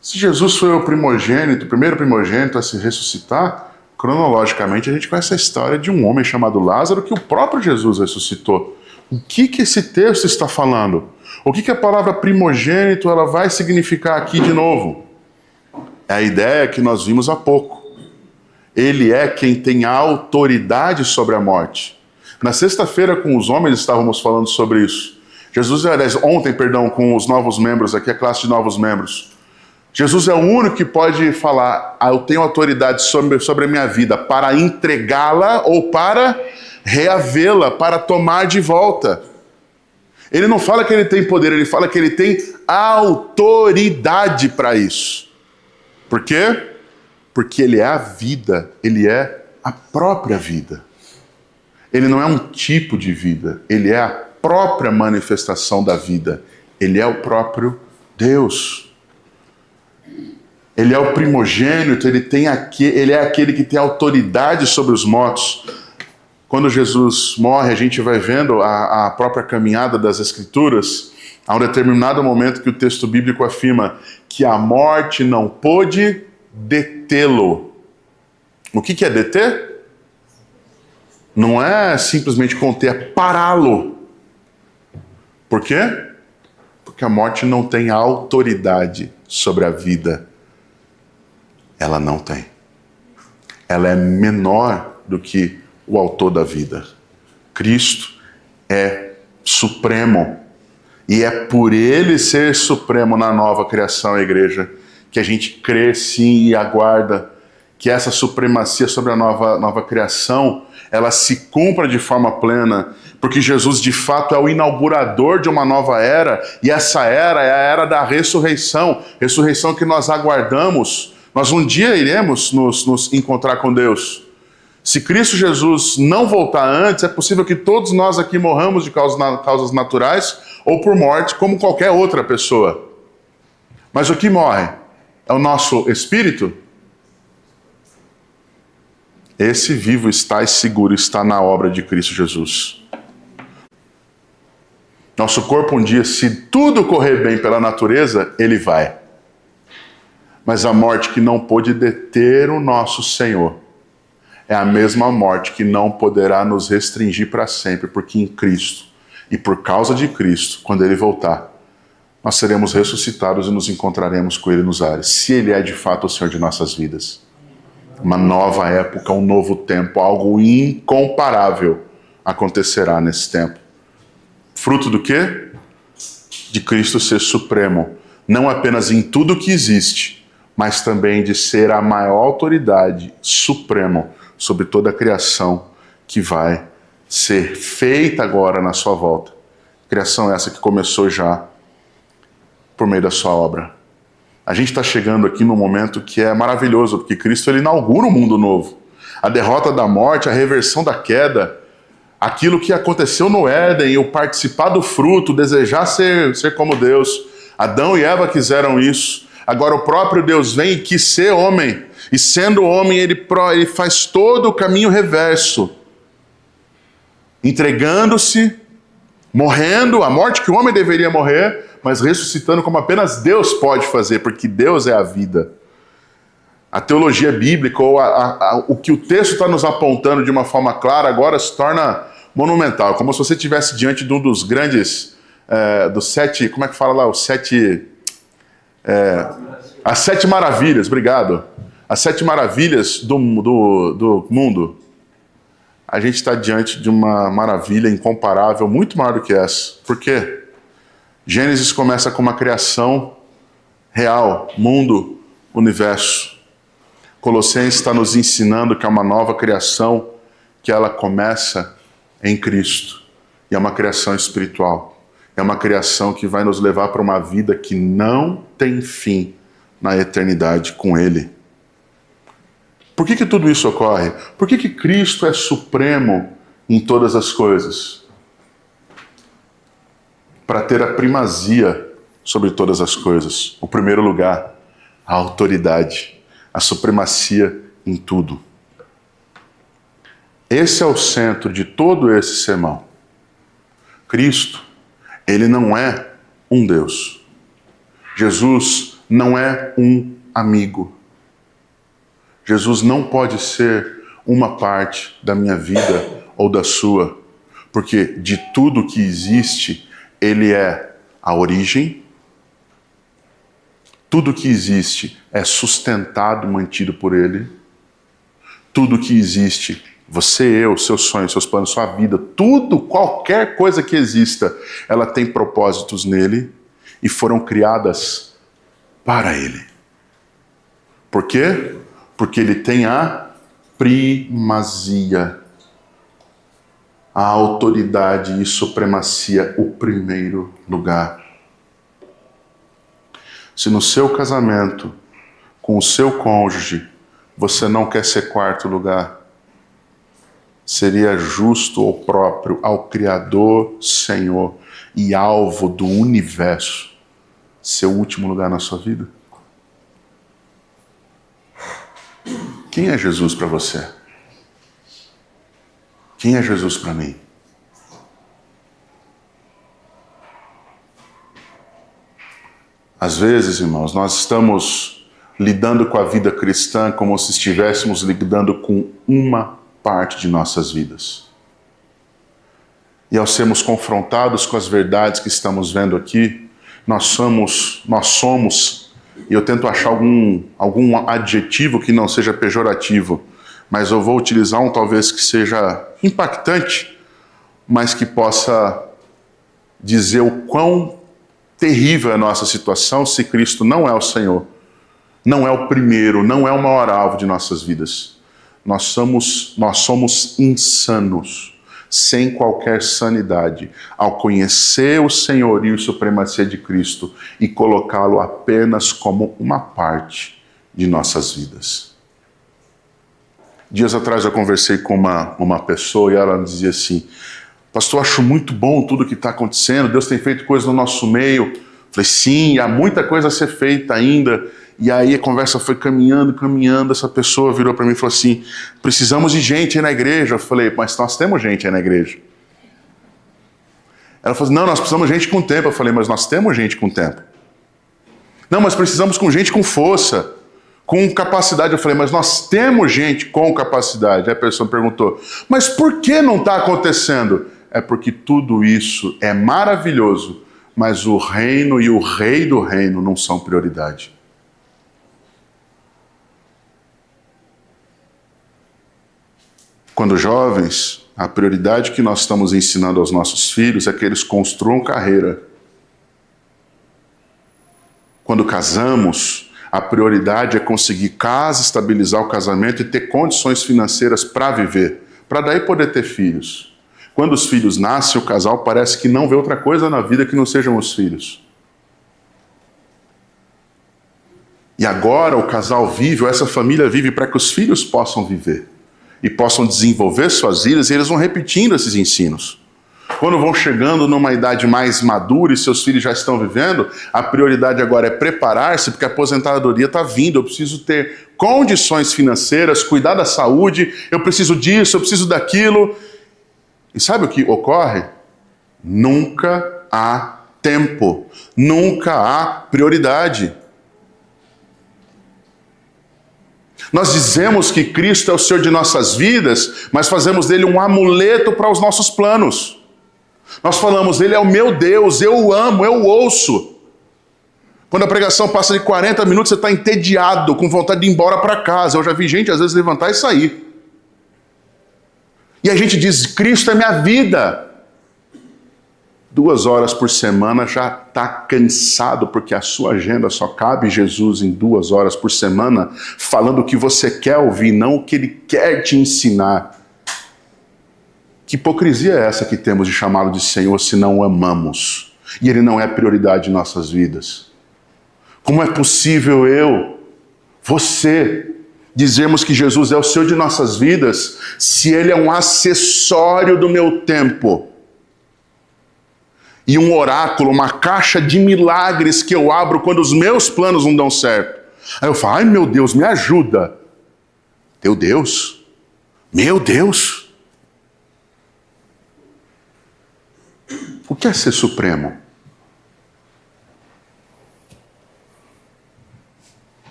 se Jesus foi o primogênito, o primeiro primogênito a se ressuscitar, cronologicamente a gente conhece a história de um homem chamado Lázaro que o próprio Jesus ressuscitou. O que esse texto está falando? O que a palavra primogênito ela vai significar aqui de novo? É a ideia que nós vimos há pouco. Ele é quem tem a autoridade sobre a morte. Na sexta-feira com os homens estávamos falando sobre isso. Ontem, com os novos membros aqui, a classe de novos membros. Jesus é o único que pode falar, eu tenho autoridade sobre a minha vida para entregá-la ou para reavê-la, para tomar de volta. Ele não fala que ele tem poder, ele fala que ele tem autoridade para isso. Por quê? Porque ele é a vida, ele é a própria vida. Ele não é um tipo de vida, ele é a própria manifestação da vida. Ele é o próprio Deus. Ele é o primogênito, ele é aquele que tem autoridade sobre os mortos. Quando Jesus morre, a gente vai vendo a própria caminhada das Escrituras. Há um determinado momento que o texto bíblico afirma que a morte não pôde detê-lo. O que é deter? Não é simplesmente conter, é pará-lo. Por quê? Porque a morte não tem autoridade sobre a vida. Ela não tem. Ela é menor do que o autor da vida. Cristo é supremo. E é por ele ser supremo na nova criação, igreja, que a gente crê sim e aguarda que essa supremacia sobre a nova criação, ela se cumpra de forma plena, porque Jesus de fato é o inaugurador de uma nova era, e essa era é a era da ressurreição que nós aguardamos. Nós um dia iremos nos encontrar com Deus. Se Cristo Jesus não voltar antes, é possível que todos nós aqui morramos de causas naturais ou por morte, como qualquer outra pessoa. Mas o que morre? É o nosso espírito? Esse vivo está e seguro está na obra de Cristo Jesus. Nosso corpo um dia, se tudo correr bem pela natureza, ele vai. Mas a morte que não pôde deter o nosso Senhor é a mesma morte que não poderá nos restringir para sempre, porque em Cristo e por causa de Cristo, quando Ele voltar, nós seremos ressuscitados e nos encontraremos com Ele nos ares, se Ele é de fato o Senhor de nossas vidas. Uma nova época, um novo tempo, algo incomparável acontecerá nesse tempo. Fruto do quê? De Cristo ser supremo, não apenas em tudo que existe, mas também de ser a maior autoridade supremo sobre toda a criação que vai ser feita agora na sua volta. Criação essa que começou já por meio da sua obra. A gente está chegando aqui num momento que é maravilhoso, porque Cristo ele inaugura um mundo novo. A derrota da morte, a reversão da queda, aquilo que aconteceu no Éden, o participar do fruto, desejar ser como Deus. Adão e Eva quiseram isso. Agora o próprio Deus vem e quis ser homem. E sendo homem, ele faz todo o caminho reverso. Entregando-se, morrendo, a morte que o homem deveria morrer, mas ressuscitando como apenas Deus pode fazer, porque Deus é a vida. A teologia bíblica, ou o que o texto está nos apontando de uma forma clara, agora se torna monumental, como se você estivesse diante de um dos grandes, dos 7, como é que fala lá, as 7 maravilhas, obrigado. As 7 maravilhas do mundo. A gente está diante de uma maravilha incomparável, muito maior do que essa. Por quê? Gênesis começa com uma criação real, mundo, universo. Colossenses está nos ensinando que é uma nova criação, que ela começa em Cristo. E é uma criação espiritual. É uma criação que vai nos levar para uma vida que não tem fim na eternidade com Ele. Por que tudo isso ocorre? Por que Cristo é supremo em todas as coisas? Para ter a primazia sobre todas as coisas. O primeiro lugar, a autoridade, a supremacia em tudo. Esse é o centro de todo esse sermão. Cristo, ele não é um Deus. Jesus não é um amigo. Jesus não pode ser uma parte da minha vida ou da sua, porque de tudo que existe, ele é a origem. Tudo que existe é sustentado, mantido por ele. Tudo que existe, você, eu, seus sonhos, seus planos, sua vida, tudo, qualquer coisa que exista, ela tem propósitos nele e foram criadas para ele. Por quê? Porque ele tem a primazia, a autoridade e supremacia, o primeiro lugar. Se no seu casamento, com o seu cônjuge, você não quer ser quarto lugar, seria justo ou próprio ao Criador, Senhor e alvo do universo ser o último lugar na sua vida? Quem é Jesus para você? Quem é Jesus para mim? Às vezes, irmãos, nós estamos lidando com a vida cristã como se estivéssemos lidando com uma parte de nossas vidas. E ao sermos confrontados com as verdades que estamos vendo aqui, nós somos, e eu tento achar algum adjetivo que não seja pejorativo, mas eu vou utilizar um talvez que seja impactante, mas que possa dizer o quão terrível é a nossa situação se Cristo não é o Senhor, não é o primeiro, não é o maior alvo de nossas vidas. Nós somos insanos, sem qualquer sanidade, ao conhecer o senhorio e supremacia de Cristo e colocá-lo apenas como uma parte de nossas vidas. Dias atrás eu conversei com uma pessoa e ela dizia assim: pastor, acho muito bom tudo que está acontecendo, Deus tem feito coisas no nosso meio. Falei, sim, há muita coisa a ser feita ainda. E aí a conversa foi caminhando, essa pessoa virou para mim e falou assim: precisamos de gente aí na igreja. Eu falei, mas nós temos gente aí na igreja. Ela falou assim, não, nós precisamos de gente com tempo. Eu falei, mas nós temos gente com tempo. Não, mas precisamos com gente com força, com capacidade. Eu falei, mas nós temos gente com capacidade. Aí a pessoa perguntou, mas por que não está acontecendo? É porque tudo isso é maravilhoso, mas o reino e o rei do reino não são prioridade. Quando jovens, a prioridade que nós estamos ensinando aos nossos filhos é que eles construam carreira. Quando casamos, a prioridade é conseguir casa, estabilizar o casamento e ter condições financeiras para viver, para daí poder ter filhos. Quando os filhos nascem, o casal parece que não vê outra coisa na vida que não sejam os filhos. E agora o casal vive, ou essa família vive para que os filhos possam viver e possam desenvolver suas vidas, e eles vão repetindo esses ensinos. Quando vão chegando numa idade mais madura e seus filhos já estão vivendo, a prioridade agora é preparar-se, porque a aposentadoria está vindo, eu preciso ter condições financeiras, cuidar da saúde, eu preciso disso, eu preciso daquilo. E sabe o que ocorre? Nunca há tempo, nunca há prioridade. Nós dizemos que Cristo é o Senhor de nossas vidas, mas fazemos dele um amuleto para os nossos planos. Nós falamos, ele é o meu Deus, eu o amo, eu o ouço. Quando a pregação passa de 40 minutos, você está entediado, com vontade de ir embora para casa. Eu já vi gente, às vezes, levantar e sair. E a gente diz, Cristo é minha vida. 2 horas por semana já está cansado, porque a sua agenda só cabe Jesus em 2 horas por semana, falando o que você quer ouvir, não o que ele quer te ensinar. Que hipocrisia é essa que temos de chamá-lo de Senhor se não o amamos? E ele não é prioridade em nossas vidas. Como é possível você, dizermos que Jesus é o Senhor de nossas vidas, se ele é um acessório do meu tempo? E um oráculo, uma caixa de milagres que eu abro quando os meus planos não dão certo. Aí eu falo, ai meu Deus, me ajuda. Teu Deus? Meu Deus? O que é ser supremo?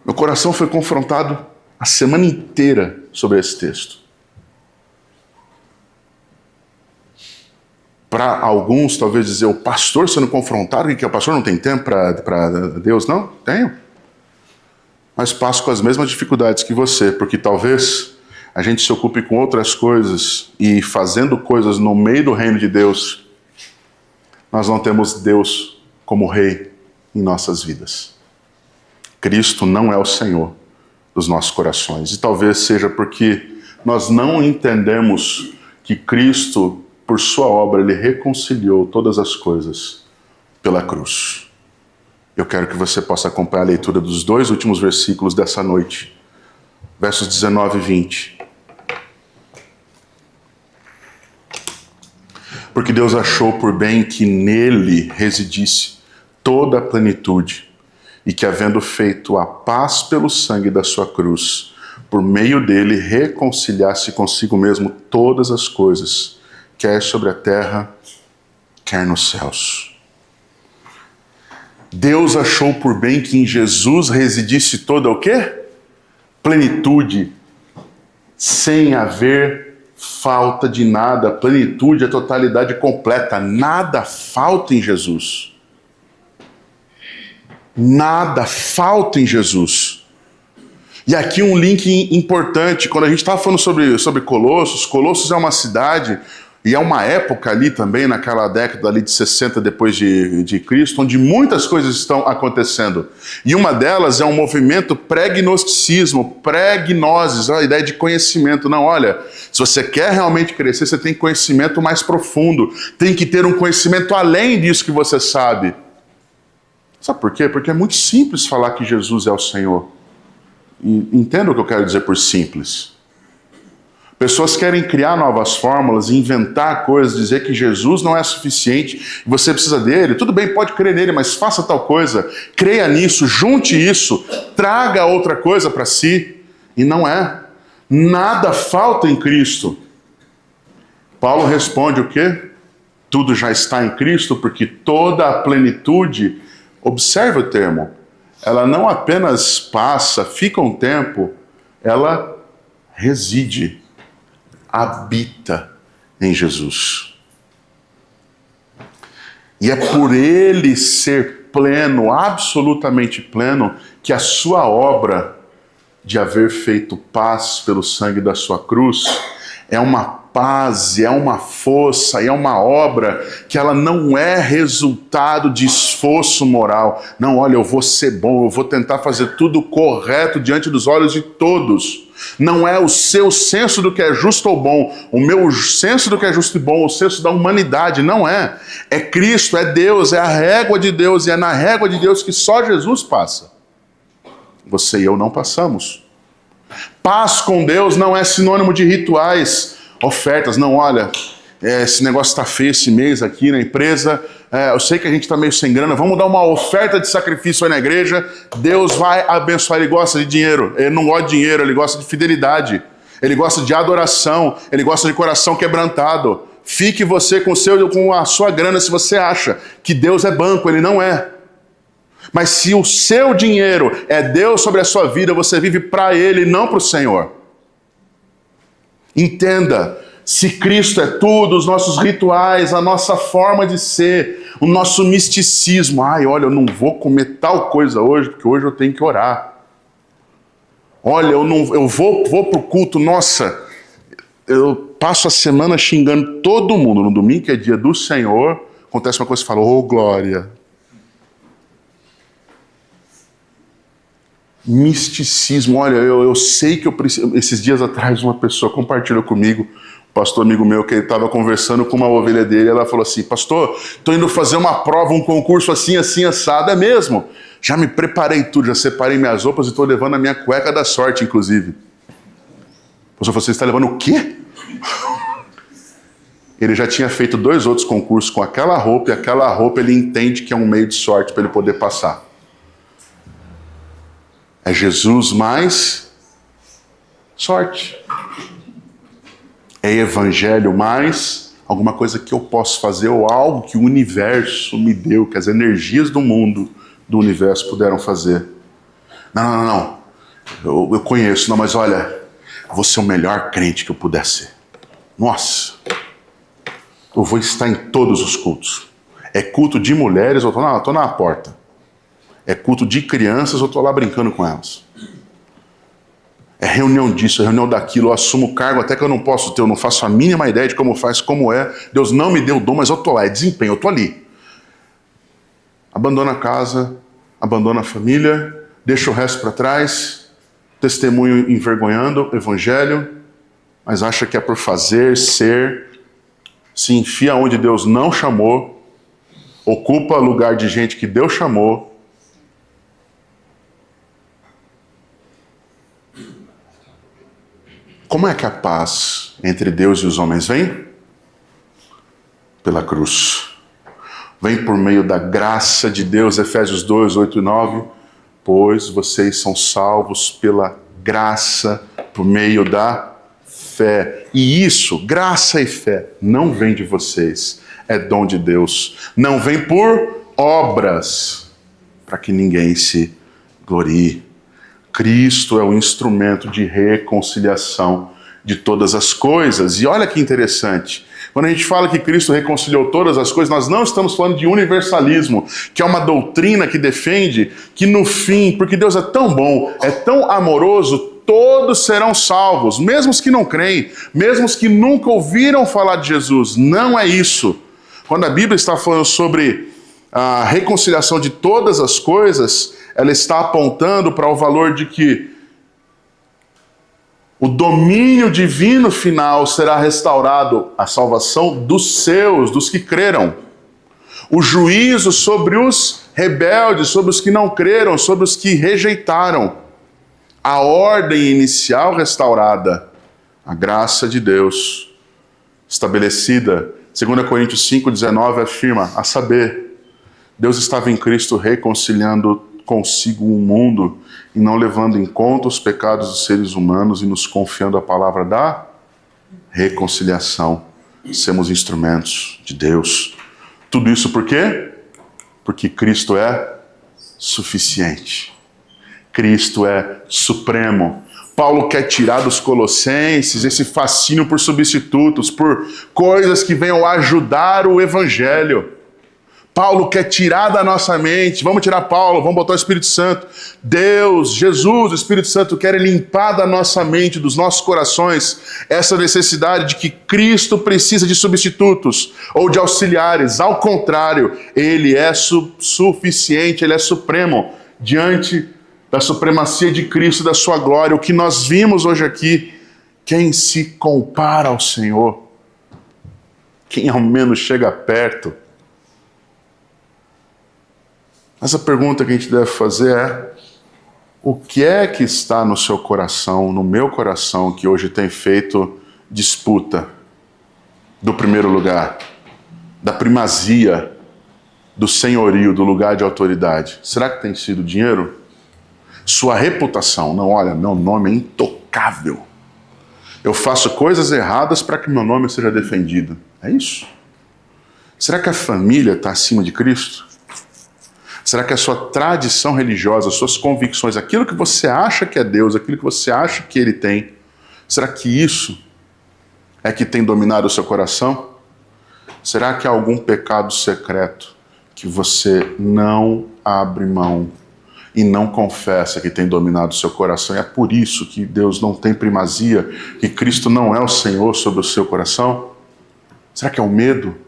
Meu coração foi confrontado a semana inteira sobre esse texto. Para alguns, talvez dizer, o pastor sendo confrontado, que o pastor não tem tempo para Deus? Não, tenho. Mas passo com as mesmas dificuldades que você, porque talvez a gente se ocupe com outras coisas e fazendo coisas no meio do reino de Deus, nós não temos Deus como rei em nossas vidas. Cristo não é o Senhor dos nossos corações. E talvez seja porque nós não entendemos que Cristo, por sua obra, ele reconciliou todas as coisas pela cruz. Eu quero que você possa acompanhar a leitura dos 2 últimos versículos dessa noite, versos 19 e 20. Porque Deus achou por bem que nele residisse toda a plenitude, e que, havendo feito a paz pelo sangue da sua cruz, por meio dele reconciliasse consigo mesmo todas as coisas, quer sobre a terra, quer nos céus. Deus achou por bem que em Jesus residisse toda o quê? Plenitude, sem haver falta de nada. Plenitude, a totalidade completa. Nada falta em Jesus. Nada falta em Jesus. E aqui um link importante, quando a gente estava falando sobre Colossos, Colossos é uma cidade, e é uma época ali também, naquela década ali de 60 depois de Cristo, onde muitas coisas estão acontecendo. E uma delas é um movimento pré-gnosticismo, pré-gnosis, a ideia de conhecimento. Não, olha, se você quer realmente crescer, você tem conhecimento mais profundo, tem que ter um conhecimento além disso que você sabe. Sabe por quê? Porque é muito simples falar que Jesus é o Senhor. E entenda o que eu quero dizer por simples. Pessoas querem criar novas fórmulas, inventar coisas, dizer que Jesus não é suficiente e você precisa dele. Tudo bem, pode crer nele, mas faça tal coisa. Creia nisso, junte isso, traga outra coisa para si. E não é. Nada falta em Cristo. Paulo responde o quê? Tudo já está em Cristo, porque toda a plenitude, observe o termo, ela não apenas passa, fica um tempo, ela reside, habita em Jesus. E é por ele ser pleno, absolutamente pleno, que a sua obra de haver feito paz pelo sangue da sua cruz é uma paz, é uma força, é uma obra que ela não é resultado de esforço moral. Não, olha, eu vou ser bom, eu vou tentar fazer tudo correto diante dos olhos de todos. Não é o seu senso do que é justo ou bom, o meu senso do que é justo e bom, o senso da humanidade, não é. É Cristo, é Deus, é a régua de Deus, e é na régua de Deus que só Jesus passa. Você e eu não passamos. Paz com Deus não é sinônimo de rituais, ofertas. Não, olha, esse negócio está feio esse mês aqui na empresa, eu sei que a gente está meio sem grana, vamos dar uma oferta de sacrifício aí na igreja, Deus vai abençoar. Ele gosta de dinheiro, ele não gosta de dinheiro, ele gosta de fidelidade, ele gosta de adoração, ele gosta de coração quebrantado. Fique você com a sua grana se você acha que Deus é banco, ele não é. Mas se o seu dinheiro é Deus sobre a sua vida, você vive para Ele, não para o Senhor. Entenda, se Cristo é tudo, os nossos rituais, a nossa forma de ser, o nosso misticismo. Ai, olha, eu não vou comer tal coisa hoje, porque hoje eu tenho que orar. Olha, eu vou para o culto, nossa, eu passo a semana xingando todo mundo. No domingo, que é dia do Senhor, acontece uma coisa e fala, ô glória. Misticismo, olha, eu sei que eu preciso. Esses dias atrás uma pessoa compartilhou comigo, um pastor amigo meu, que ele estava conversando com uma ovelha dele, ela falou assim, pastor, estou indo fazer uma prova, um concurso assim, assim, assado. É mesmo? Já me preparei tudo, já separei minhas roupas e estou levando a minha cueca da sorte, inclusive. O pastor falou, você está levando o quê? Ele já tinha feito 2 outros concursos com aquela roupa, e aquela roupa ele entende que é um meio de sorte para ele poder passar. É Jesus mais sorte. É evangelho mais alguma coisa que eu posso fazer ou algo que o universo me deu, que as energias do mundo, do universo puderam fazer. Não. Eu conheço, não, mas olha, vou ser o melhor crente que eu puder ser. Nossa, eu vou estar em todos os cultos. É culto de mulheres, eu estou na porta. É culto de crianças, eu estou lá brincando com elas. É reunião disso, é reunião daquilo, eu assumo o cargo até que eu não posso ter, eu não faço a mínima ideia de como faz, como é. Deus não me deu o dom, mas eu estou lá, é desempenho, eu estou ali. Abandona a casa, abandona a família, deixa o resto para trás, testemunho envergonhando, evangelho, mas acha que é por fazer, ser, se enfia onde Deus não chamou, ocupa lugar de gente que Deus chamou. Como é que a paz entre Deus e os homens vem? pela cruz. Vem por meio da graça de Deus, Efésios 2, 8 e 9, pois vocês são salvos pela graça, por meio da fé. E isso, graça e fé, não vem de vocês, é dom de Deus. Não vem por obras, para que ninguém se glorie. Cristo é o instrumento de reconciliação de todas as coisas. E olha que interessante, quando a gente fala que Cristo reconciliou todas as coisas, nós não estamos falando de universalismo, que é uma doutrina que defende que no fim, porque Deus é tão bom, é tão amoroso, todos serão salvos, mesmo os que não creem, mesmo os que nunca ouviram falar de Jesus. Não é isso. Quando a Bíblia está falando sobre a reconciliação de todas as coisas, ela está apontando para o valor de que o domínio divino final será restaurado, a salvação dos seus, dos que creram. O juízo sobre os rebeldes, sobre os que não creram, sobre os que rejeitaram. A ordem inicial restaurada, a graça de Deus estabelecida. 2 Coríntios 5,19 afirma, a saber, Deus estava em Cristo reconciliando consigo o mundo e não levando em conta os pecados dos seres humanos e nos confiando a palavra da reconciliação. Sermos instrumentos de Deus. Tudo isso por quê? Porque Cristo é suficiente. Cristo é supremo. Paulo quer tirar dos Colossenses esse fascínio por substitutos, por coisas que venham ajudar o Evangelho. Paulo quer tirar da nossa mente, vamos tirar Paulo, vamos botar o Espírito Santo. Deus, Jesus, o Espírito Santo quer limpar da nossa mente, dos nossos corações, essa necessidade de que Cristo precisa de substitutos ou de auxiliares. Ao contrário, Ele é suficiente, Ele é supremo. Diante da supremacia de Cristo, da sua glória, o que nós vimos hoje aqui, quem se compara ao Senhor? Quem ao menos chega perto? Mas a pergunta que a gente deve fazer é: o que é que está no seu coração, no meu coração, que hoje tem feito disputa do primeiro lugar, da primazia, do senhorio, do lugar de autoridade? Será que tem sido dinheiro? Sua reputação? Não, olha, meu nome é intocável. Eu faço coisas erradas para que meu nome seja defendido. É isso? Será que a família está acima de Cristo? Será que a sua tradição religiosa, as suas convicções, aquilo que você acha que é Deus, aquilo que você acha que Ele tem, será que isso é que tem dominado o seu coração? Será que há algum pecado secreto que você não abre mão e não confessa que tem dominado o seu coração? E é por isso que Deus não tem primazia, que Cristo não é o Senhor sobre o seu coração? Será que é o medo?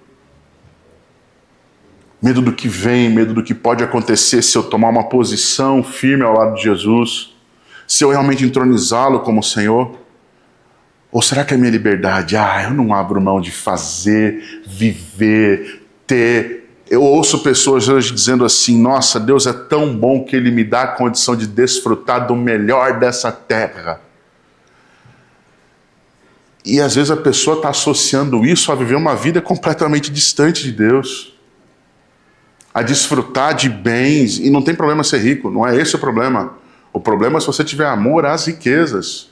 Medo do que vem, medo do que pode acontecer se eu tomar uma posição firme ao lado de Jesus, se eu realmente entronizá-lo como Senhor? Ou será que é a minha liberdade? Eu não abro mão de fazer, viver, ter. Eu ouço pessoas hoje dizendo assim: nossa, Deus é tão bom que Ele me dá a condição de desfrutar do melhor dessa terra. E às vezes a pessoa está associando isso a viver uma vida completamente distante de Deus, a desfrutar de bens, e não tem problema ser rico, não é esse o problema. O problema é se você tiver amor às riquezas.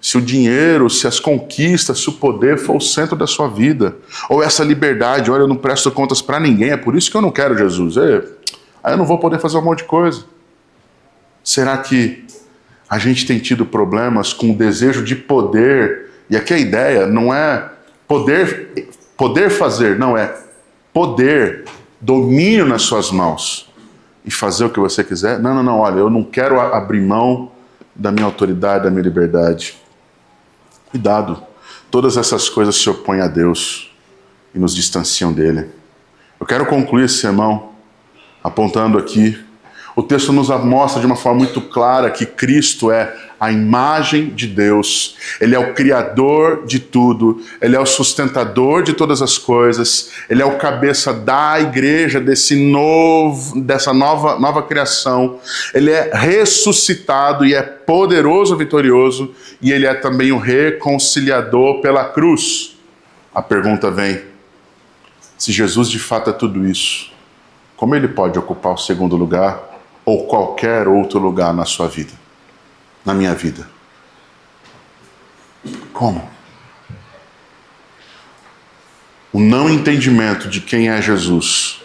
Se o dinheiro, se as conquistas, se o poder for o centro da sua vida. Ou essa liberdade, olha, eu não presto contas para ninguém, é por isso que eu não quero Jesus. Aí eu não vou poder fazer um monte de coisa. Será que a gente tem tido problemas com o desejo de poder? E aqui a ideia não é poder fazer, não é poder, domínio nas suas mãos e fazer o que você quiser. Não, olha, eu não quero abrir mão da minha autoridade, da minha liberdade. Cuidado, todas essas coisas se opõem a Deus e nos distanciam dele. Eu quero concluir esse sermão apontando aqui, o texto nos mostra de uma forma muito clara que Cristo é a imagem de Deus. Ele é o Criador de tudo. Ele é o sustentador de todas as coisas. Ele é o cabeça da igreja, dessa nova criação. Ele é ressuscitado e é poderoso, vitorioso. E Ele é também o reconciliador pela cruz. A pergunta vem: Se Jesus de fato é tudo isso, como ele pode ocupar o segundo lugar ou qualquer outro lugar na sua vida, na minha vida? Como? O não entendimento de quem é Jesus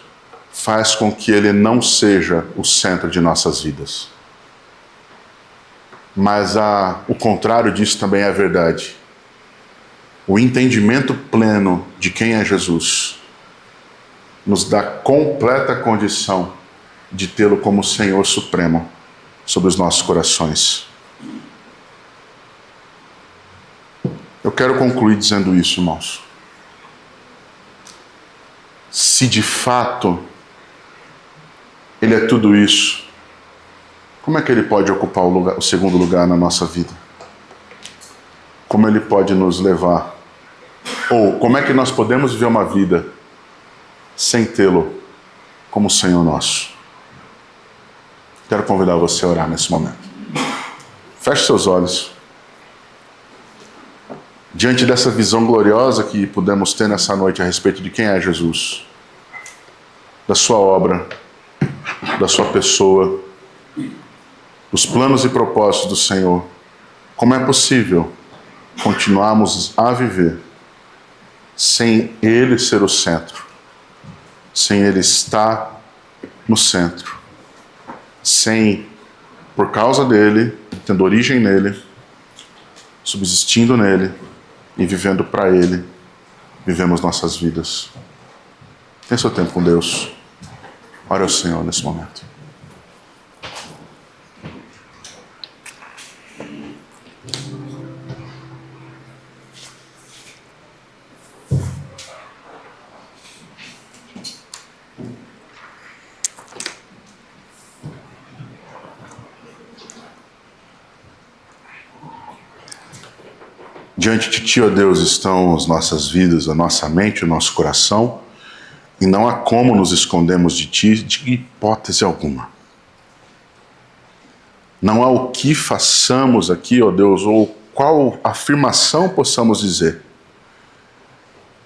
faz com que ele não seja o centro de nossas vidas. Mas o contrário disso também é verdade. O entendimento pleno de quem é Jesus nos dá completa condição de tê-lo como Senhor Supremo sobre os nossos corações. Eu quero concluir dizendo isso, irmãos. Se de fato ele é tudo isso, como é que ele pode ocupar o segundo lugar na nossa vida? Como ele pode nos levar? Ou como é que nós podemos viver uma vida sem tê-lo como Senhor nosso? Quero convidar você a orar nesse momento. Feche seus olhos. Diante dessa visão gloriosa que pudemos ter nessa noite a respeito de quem é Jesus, da sua obra, da sua pessoa, dos planos e propósitos do Senhor, como é possível continuarmos a viver sem Ele ser o centro, sem Ele estar no centro, sem, por causa dEle, tendo origem nele, subsistindo nele e vivendo para Ele, vivemos nossas vidas. Tem seu tempo com Deus. Ore ao Senhor nesse momento. Diante de Ti, ó Deus, estão as nossas vidas, a nossa mente, o nosso coração, e não há como nos escondermos de Ti de hipótese alguma. Não há o que façamos aqui, ó Deus, ou qual afirmação possamos dizer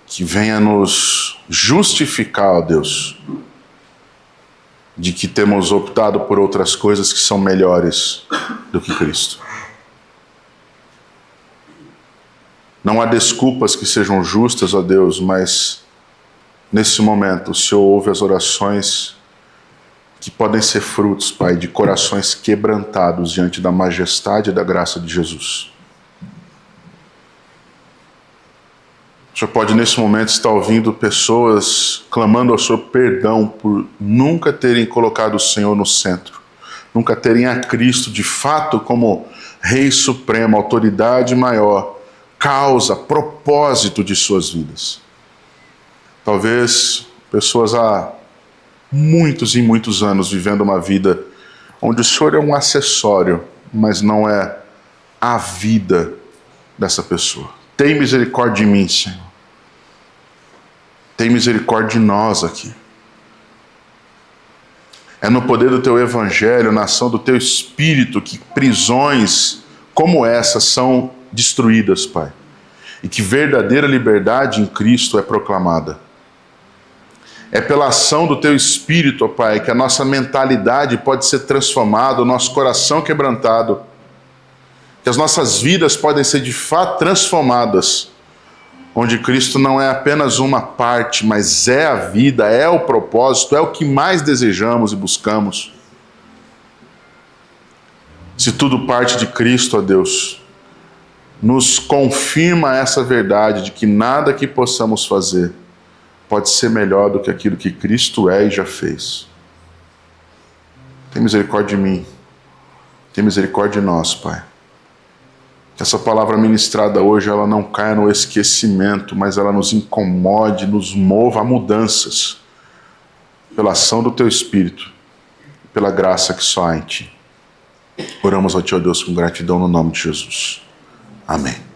que venha nos justificar, ó Deus, de que temos optado por outras coisas que são melhores do que Cristo. Não há desculpas que sejam justas, ó Deus, mas nesse momento o Senhor ouve as orações que podem ser frutos, Pai, de corações quebrantados diante da majestade e da graça de Jesus. O Senhor pode nesse momento estar ouvindo pessoas clamando ao Senhor perdão por nunca terem colocado o Senhor no centro, nunca terem a Cristo de fato como Rei Supremo, autoridade maior, causa, propósito de suas vidas. Talvez pessoas há muitos e muitos anos vivendo uma vida onde o Senhor é um acessório, mas não é a vida dessa pessoa. Tem misericórdia de mim, Senhor. Tem misericórdia de nós aqui. É no poder do Teu Evangelho, na ação do Teu Espírito, que prisões como essa são destruídas, Pai. E que verdadeira liberdade em Cristo é proclamada. É pela ação do Teu Espírito, ó Pai, que a nossa mentalidade pode ser transformada, o nosso coração quebrantado, que as nossas vidas podem ser de fato transformadas, onde Cristo não é apenas uma parte, mas é a vida, é o propósito, é o que mais desejamos e buscamos. Se tudo parte de Cristo, ó Deus, nos confirma essa verdade de que nada que possamos fazer pode ser melhor do que aquilo que Cristo é e já fez. Tem misericórdia de mim. Tem misericórdia de nós, Pai. Que essa palavra ministrada hoje, ela não caia no esquecimento, mas ela nos incomode, nos mova a mudanças, pela ação do Teu Espírito, pela graça que só há em Ti. Oramos ao Teu Deus com gratidão no nome de Jesus. Amém.